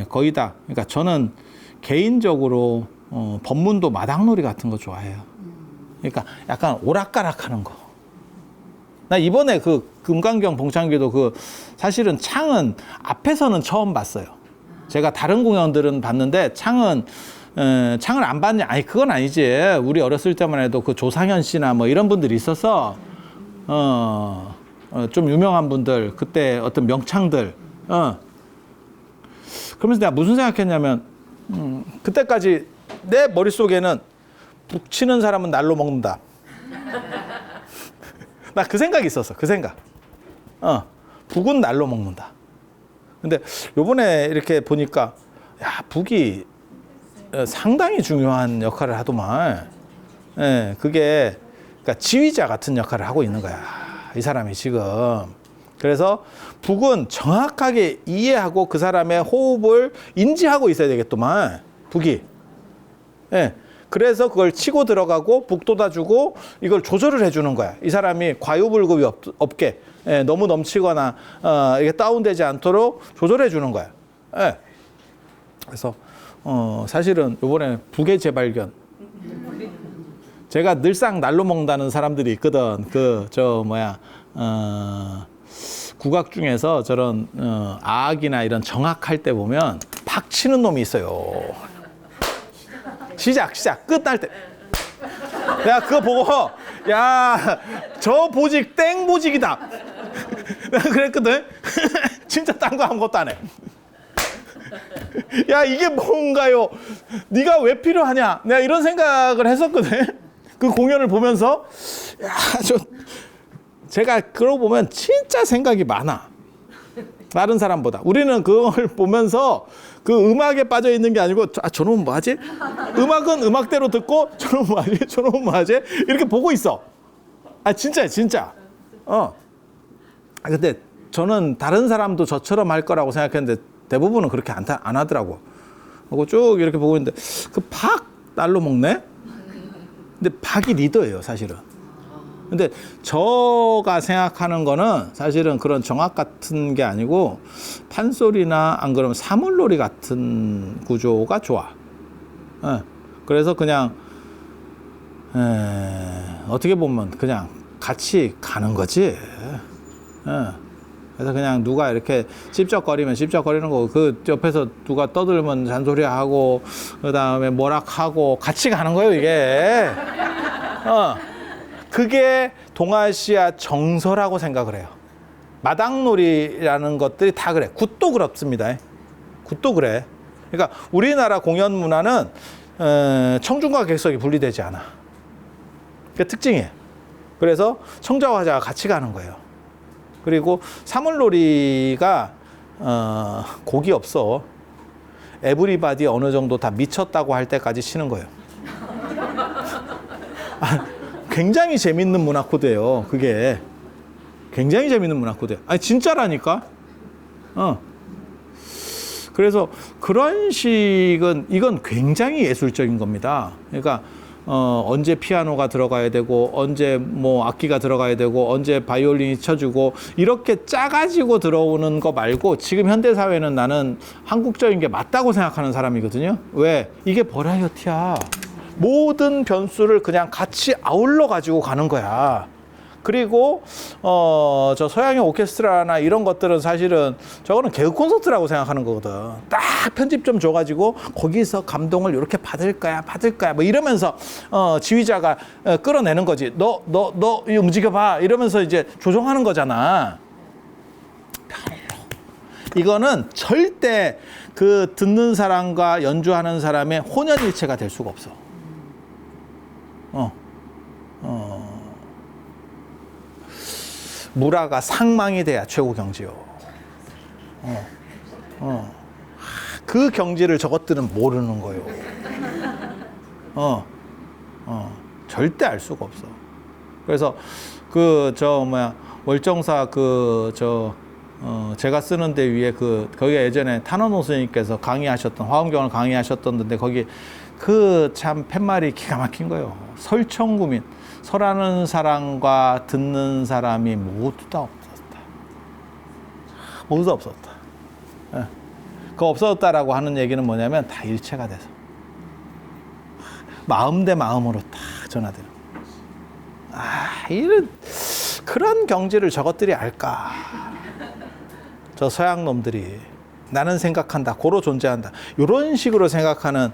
거의 다. 그러니까 저는 개인적으로 법문도 마당놀이 같은 거 좋아해요. 그러니까 약간 오락가락하는 거. 나 이번에 그 금강경 봉창기도 사실은 창은 앞에서는 처음 봤어요. 제가 다른 공연들은 봤는데 창을 안 봤냐? 아니 그건 아니지. 우리 어렸을 때만 해도 그 조상현 씨나 뭐 이런 분들이 있어서 좀 유명한 분들 그때 어떤 명창들. 그러면서 내가 무슨 생각했냐면 그때까지 내 머릿속에는 북 치는 사람은 날로 먹는다. 나 그 생각이 있었어. 그 생각. 북은 날로 먹는다. 근데 요번에 이렇게 보니까 야, 북이 상당히 중요한 역할을 하더만. 그게 그러니까 지휘자 같은 역할을 하고 있는 거야. 이 사람이 지금. 그래서 북은 정확하게 이해하고 그 사람의 호흡을 인지하고 있어야 되겠더만. 북이. 그래서 그걸 치고 들어가고 북 돋아주고 이걸 조절을 해주는 거야. 이 사람이 과유불급이 없게 너무 넘치거나 이게 다운되지 않도록 조절해 주는 거야. 그래서 사실은 이번에 북의 재발견. 제가 늘상 날로 먹는다는 사람들이 있거든. 국악 중에서 저런 아악이나 이런 정악할 때 보면 팍 치는 놈이 있어요. 시작 끝날 때 내가 그거 보고 야 저 보직 땡 보직이다 내가 그랬거든. 진짜 딴 거 아무것도 안 해. 야 이게 뭔가요? 네가 왜 필요하냐? 내가 이런 생각을 했었거든. 그 공연을 보면서 제가 그러고 보면 진짜 생각이 많아. 다른 사람보다. 우리는 그걸 보면서 그 음악에 빠져 있는 게 아니고 저놈은 뭐 하지? 음악은 음악대로 듣고 저놈은 뭐 하지? 저놈은 뭐 하지? 이렇게 보고 있어. 진짜. 근데 저는 다른 사람도 저처럼 할 거라고 생각했는데 대부분은 그렇게 안 하더라고. 하고 쭉 이렇게 보고 있는데 그 박 날로 먹네? 근데 박이 리더예요, 사실은. 근데 저가 생각하는 거는 사실은 그런 정악 같은 게 아니고 판소리나 안 그러면 사물놀이 같은 구조가 좋아. 그래서 그냥 어떻게 보면 그냥 같이 가는 거지. 그래서 그냥 누가 이렇게 찝쩍거리면 찝쩍거리는 거고 그 옆에서 누가 떠들면 잔소리하고 그다음에 뭐락하고 같이 가는 거예요, 이게. 그게 동아시아 정서라고 생각을 해요. 마당놀이라는 것들이 다 그래. 굿도 그렇습니다. 굿도 그래. 그러니까 우리나라 공연 문화는 청중과 객석이 분리되지 않아. 그게 특징이에요. 그래서 청자와 화자가 같이 가는 거예요. 그리고 사물놀이가 곡이 없어. 에브리바디 어느 정도 다 미쳤다고 할 때까지 치는 거예요. 굉장히 재밌는 문화 코드예요. 그게 굉장히 재밌는 문화 코드예요. 진짜라니까. 그래서 그런 식은 이건 굉장히 예술적인 겁니다. 그러니까 언제 피아노가 들어가야 되고 언제 뭐 악기가 들어가야 되고 언제 바이올린이 쳐주고 이렇게 짜가지고 들어오는 거 말고 지금 현대 사회는 나는 한국적인 게 맞다고 생각하는 사람이거든요. 왜? 이게 버라이어티야. 모든 변수를 그냥 같이 아울러 가지고 가는 거야. 그리고 저 서양의 오케스트라나 이런 것들은 사실은 저거는 개그 콘서트라고 생각하는 거거든. 딱 편집 좀 줘가지고 거기서 감동을 이렇게 받을 거야 뭐 이러면서 지휘자가 끌어내는 거지. 너 움직여봐 이러면서 이제 조종하는 거잖아. 이거는 절대 그 듣는 사람과 연주하는 사람의 혼연일체가 될 수가 없어. 무라가 상망이 돼야 최고 경지요. 그 경지를 저것들은 모르는 거요. 절대 알 수가 없어. 그래서 월정사 제가 쓰는 데 위에 거기가 예전에 탄원호 스님께서 화엄경을 강의하셨던 데 거기 참 팻말이 기가 막힌 거예요. 설청구민, 설하는 사람과 듣는 사람이 모두 다 없었다. 모두 다 없었다. 그 없어졌다라고 하는 얘기는 뭐냐면 다 일체가 돼서 마음 대 마음으로 다 전화돼요. 그런 경지를 저것들이 알까? 저 서양 놈들이 나는 생각한다, 고로 존재한다, 이런 식으로 생각하는,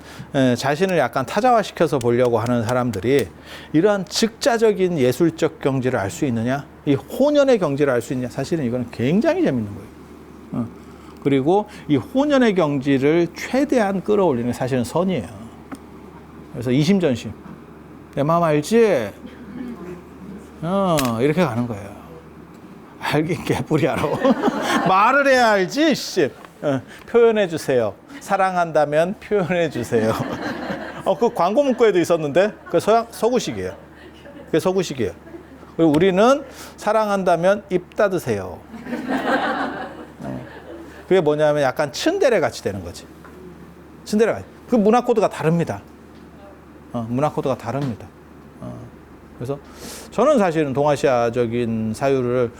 자신을 약간 타자화시켜서 보려고 하는 사람들이 이러한 즉자적인 예술적 경지를 알 수 있느냐, 이 혼연의 경지를 알 수 있느냐, 사실은 이거는 굉장히 재밌는 거예요. 그리고 이 혼연의 경지를 최대한 끌어올리는 게 사실은 선이에요. 그래서 이심전심, 내 마음 알지? 이렇게 가는 거예요. 알긴 개뿔이 알아. 말을 해야 알지, 씨. 표현해 주세요. 사랑한다면 표현해 주세요. 그 광고 문구에도 있었는데, 서구식이에요. 그게 서구식이에요. 그리고 우리는 사랑한다면 입 닫으세요. 그게 뭐냐면 약간 츤데레 같이 되는 거지. 츤데레 같이. 그 문화 코드가 다릅니다. 문화 코드가 다릅니다. 그래서 저는 사실은 동아시아적인 사유를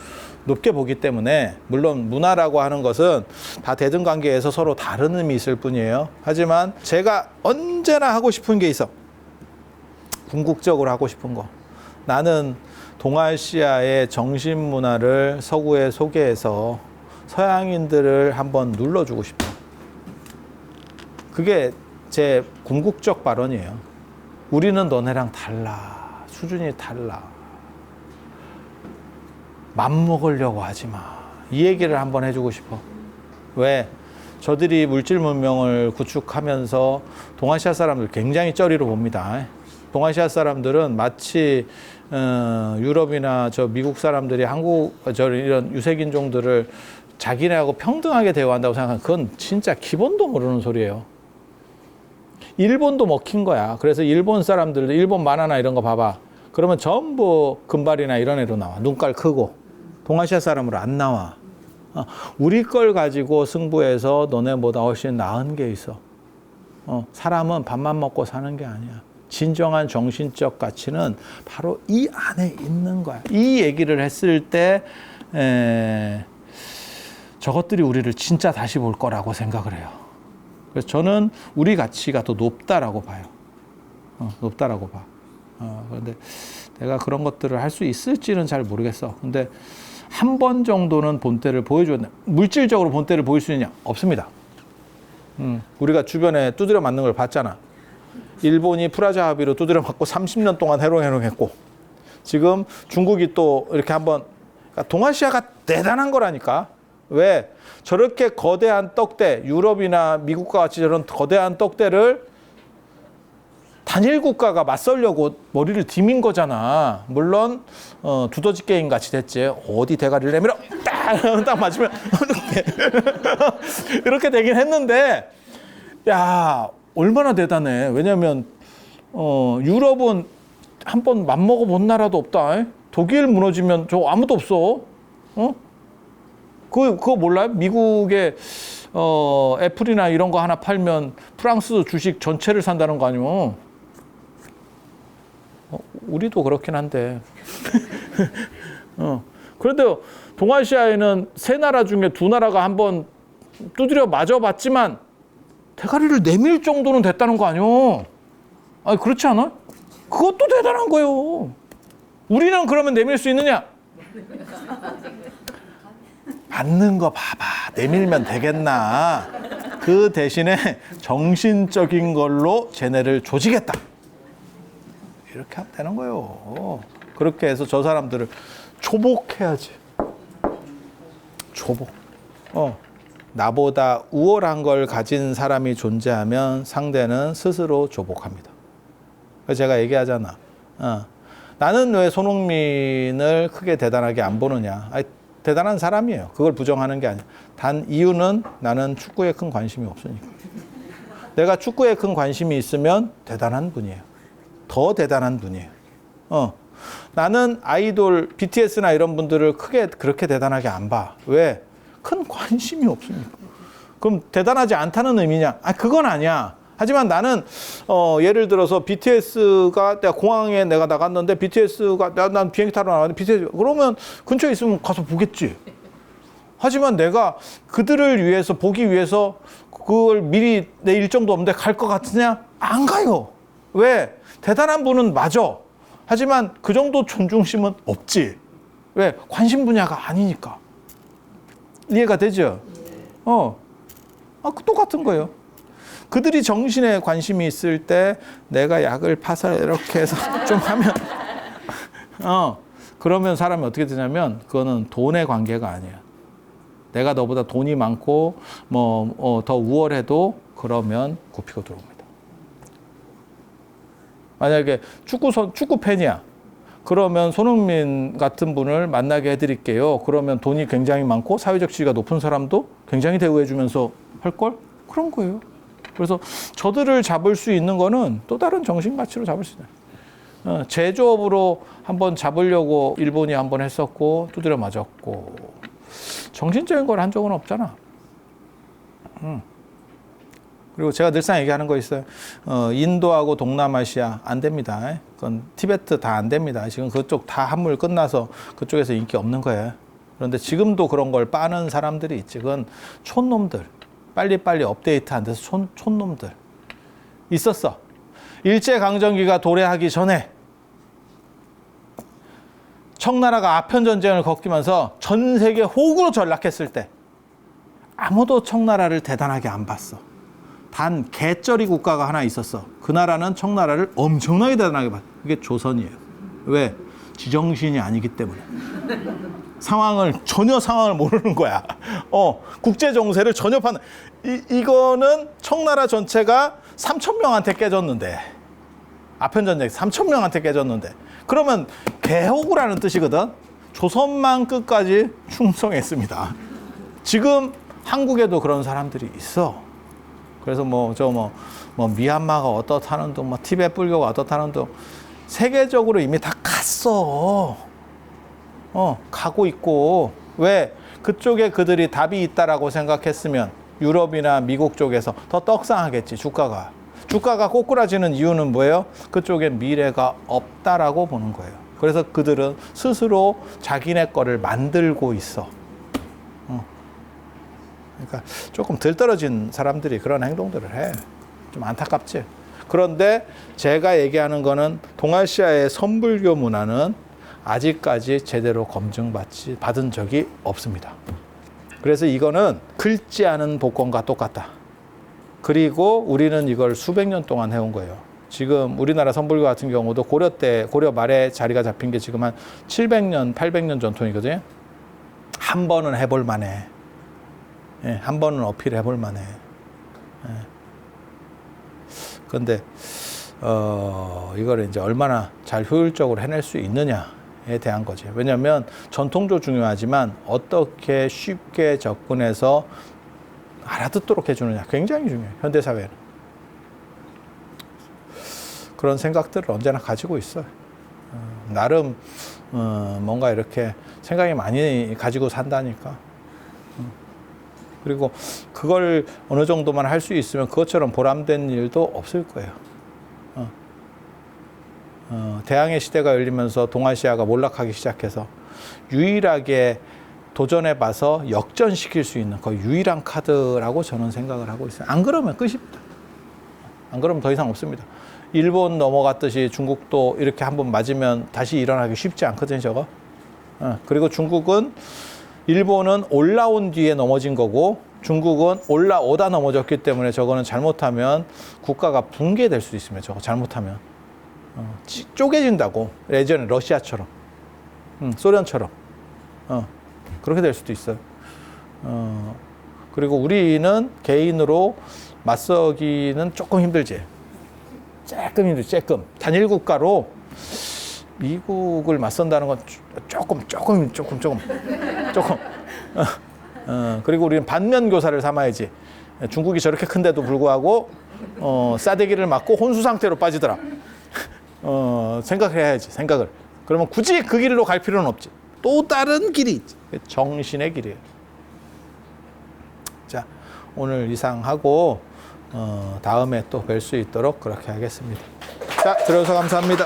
높게 보기 때문에, 물론 문화라고 하는 것은 다 대등관계에서 서로 다른 의미 있을 뿐이에요. 하지만 제가 언제나 하고 싶은 게 있어. 궁극적으로 하고 싶은 거. 나는 동아시아의 정신문화를 서구에 소개해서 서양인들을 한번 눌러주고 싶어. 그게 제 궁극적 발언이에요. 우리는 너네랑 달라. 수준이 달라. 맘먹으려고 하지 마. 이 얘기를 한번 해주고 싶어. 왜? 저들이 물질 문명을 구축하면서 동아시아 사람들 굉장히 쩌리로 봅니다. 동아시아 사람들은 마치 유럽이나 미국 사람들이 이런 유색인종들을 자기네하고 평등하게 대우한다고 생각하면 그건 진짜 기본도 모르는 소리예요. 일본도 먹힌 거야. 그래서 일본 사람들도 일본 만화나 이런 거 봐봐. 그러면 전부 금발이나 이런 애로 나와. 눈깔 크고. 동아시아 사람으로 안 나와. 우리 걸 가지고 승부해서 너네보다 훨씬 나은 게 있어. 사람은 밥만 먹고 사는 게 아니야. 진정한 정신적 가치는 바로 이 안에 있는 거야. 이 얘기를 했을 때 저것들이 우리를 진짜 다시 볼 거라고 생각을 해요. 그래서 저는 우리 가치가 더 높다라고 봐요. 높다라고 봐. 그런데 내가 그런 것들을 할 수 있을지는 잘 모르겠어. 근데 한 번 정도는 본때를 보여줬는데, 물질적으로 본때를 보일 수 있냐? 없습니다. 우리가 주변에 두드려 맞는 걸 봤잖아. 일본이 프라자 합의로 두드려 맞고 30년 동안 해롱해롱했고, 지금 중국이 또 이렇게 한번, 그러니까 동아시아가 대단한 거라니까. 왜? 저렇게 거대한 떡대, 유럽이나 미국과 같이 저런 거대한 떡대를 단일 국가가 맞서려고 머리를 디민 거잖아. 물론 두더지 게임 같이 됐지. 어디 대가리를 내밀어 딱 맞으면 이렇게 되긴 했는데, 야, 얼마나 대단해. 왜냐면 유럽은 한번 맘먹어 본 나라도 없다. 독일 무너지면 저 아무도 없어. 그거 몰라요? 미국에 애플이나 이런 거 하나 팔면 프랑스 주식 전체를 산다는 거 아니면? 우리도 그렇긴 한데. 그런데 동아시아에는 세 나라 중에 두 나라가 한번 두드려 맞아봤지만 대가리를 내밀 정도는 됐다는 거 아니요? 아니, 그렇지 않아? 그것도 대단한 거예요. 우리는 그러면 내밀 수 있느냐? 맞는 거 봐봐. 내밀면 되겠나? 그 대신에 정신적인 걸로 쟤네를 조지겠다. 이렇게 하면 되는 거예요. 그렇게 해서 저 사람들을 조복해야지. 조복. 나보다 우월한 걸 가진 사람이 존재하면 상대는 스스로 조복합니다. 그래서 제가 얘기하잖아. 나는 왜 손흥민을 크게 대단하게 안 보느냐. 아니, 대단한 사람이에요. 그걸 부정하는 게 아니야. 단 이유는 나는 축구에 큰 관심이 없으니까. 내가 축구에 큰 관심이 있으면 대단한 분이에요. 더 대단한 분이에요. 나는 아이돌 BTS나 이런 분들을 크게 그렇게 대단하게 안 봐. 왜? 큰 관심이 없으니까. 그럼 대단하지 않다는 의미냐? 그건 아니야. 하지만 나는 예를 들어서 BTS가 내가 공항에 내가 나갔는데 BTS가 난 비행기 타러 나갔는데 BTS 그러면 근처에 있으면 가서 보겠지. 하지만 내가 그들을 위해서 보기 위해서 그걸 미리 내 일정도 없는데 갈 것 같으냐? 안 가요. 왜? 대단한 분은 맞아. 하지만 그 정도 존중심은 없지. 왜? 관심 분야가 아니니까. 이해가 되죠? 똑같은 거예요. 그들이 정신에 관심이 있을 때 내가 약을 파서 이렇게 해서 좀 하면 그러면 사람이 어떻게 되냐면 그거는 돈의 관계가 아니야. 내가 너보다 돈이 많고 더 우월해도 그러면 굽히고 들어옵니다. 만약에 축구 팬이야. 그러면 손흥민 같은 분을 만나게 해드릴게요. 그러면 돈이 굉장히 많고 사회적 지위가 높은 사람도 굉장히 대우해주면서 할걸? 그런 거예요. 그래서 저들을 잡을 수 있는 거는 또 다른 정신 가치로 잡을 수 있어요. 제조업으로 한번 잡으려고 일본이 한번 했었고 두드려 맞았고 정신적인 걸 한 적은 없잖아. 그리고 제가 늘상 얘기하는 거 있어요. 인도하고 동남아시아 안 됩니다. 그건 티베트 다 안 됩니다. 지금 그쪽 다 한물 끝나서 그쪽에서 인기 없는 거예요. 그런데 지금도 그런 걸 빠는 사람들이 있지. 그건 촌놈들. 빨리빨리 업데이트 안 돼서 촌놈들. 있었어. 일제강점기가 도래하기 전에 청나라가 아편전쟁을 겪으면서 전 세계 호구로 전락했을 때 아무도 청나라를 대단하게 안 봤어. 단 개쩌리 국가가 하나 있었어. 그 나라는 청나라를 엄청나게 대단하게 봤어. 그게 조선이에요. 왜? 지정신이 아니기 때문에. 전혀 상황을 모르는 거야. 국제 정세를 전혀 이거는 청나라 전체가 3,000명한테 깨졌는데 아편전쟁 3,000명한테 깨졌는데 그러면 개호구라는 뜻이거든. 조선만 끝까지 충성했습니다. 지금 한국에도 그런 사람들이 있어. 그래서 미얀마가 어떻다는 둥, 티베트 불교가 어떻다는 둥 세계적으로 이미 다 갔어. 가고 있고. 왜? 그쪽에 그들이 답이 있다라고 생각했으면 유럽이나 미국 쪽에서 더 떡상하겠지, 주가가. 주가가 꼬꾸라지는 이유는 뭐예요? 그쪽에 미래가 없다라고 보는 거예요. 그래서 그들은 스스로 자기네 거를 만들고 있어. 그러니까 조금 들떨어진 사람들이 그런 행동들을 해. 좀 안타깝지. 그런데 제가 얘기하는 거는 동아시아의 선불교 문화는 아직까지 제대로 받은 적이 없습니다. 그래서 이거는 긁지 않은 복권과 똑같다. 그리고 우리는 이걸 수백 년 동안 해온 거예요. 지금 우리나라 선불교 같은 경우도 고려 말에 자리가 잡힌 게 지금 한 700년, 800년 전통이거든요. 한 번은 해볼 만해. 한 번은 어필 해볼 만해. 그런데 이걸 이제 얼마나 잘 효율적으로 해낼 수 있느냐에 대한 거지. 왜냐하면 전통도 중요하지만 어떻게 쉽게 접근해서 알아듣도록 해주느냐 굉장히 중요해요. 현대사회는. 그런 생각들을 언제나 가지고 있어요. 나름 뭔가 이렇게 생각이 많이 가지고 산다니까. 그리고 그걸 어느 정도만 할 수 있으면 그것처럼 보람된 일도 없을 거예요. 대항해 시대가 열리면서 동아시아가 몰락하기 시작해서 유일하게 도전해봐서 역전시킬 수 있는 거의 유일한 카드라고 저는 생각을 하고 있어요. 안 그러면 끝입니다. 안 그러면 더 이상 없습니다. 일본 넘어갔듯이 중국도 이렇게 한번 맞으면 다시 일어나기 쉽지 않거든요, 저거. 그리고 일본은 올라온 뒤에 넘어진 거고 중국은 올라오다 넘어졌기 때문에 저거는 잘못하면 국가가 붕괴될 수 있습니다. 저거 잘못하면. 쪼개진다고. 예전에 러시아처럼. 소련처럼. 그렇게 될 수도 있어요. 그리고 우리는 개인으로 맞서기는 조금 힘들지. 조금 힘들지. 단일 국가로 미국을 맞선다는 건 조금. 그리고 우리는 반면 교사를 삼아야지. 중국이 저렇게 큰데도 불구하고 싸대기를 맞고 혼수 상태로 빠지더라. 생각해야지, 생각을. 그러면 굳이 그 길로 갈 필요는 없지. 또 다른 길이 있지. 정신의 길이에요. 자, 오늘 이상하고 다음에 또 뵐 수 있도록 그렇게 하겠습니다. 자, 들어줘서 감사합니다.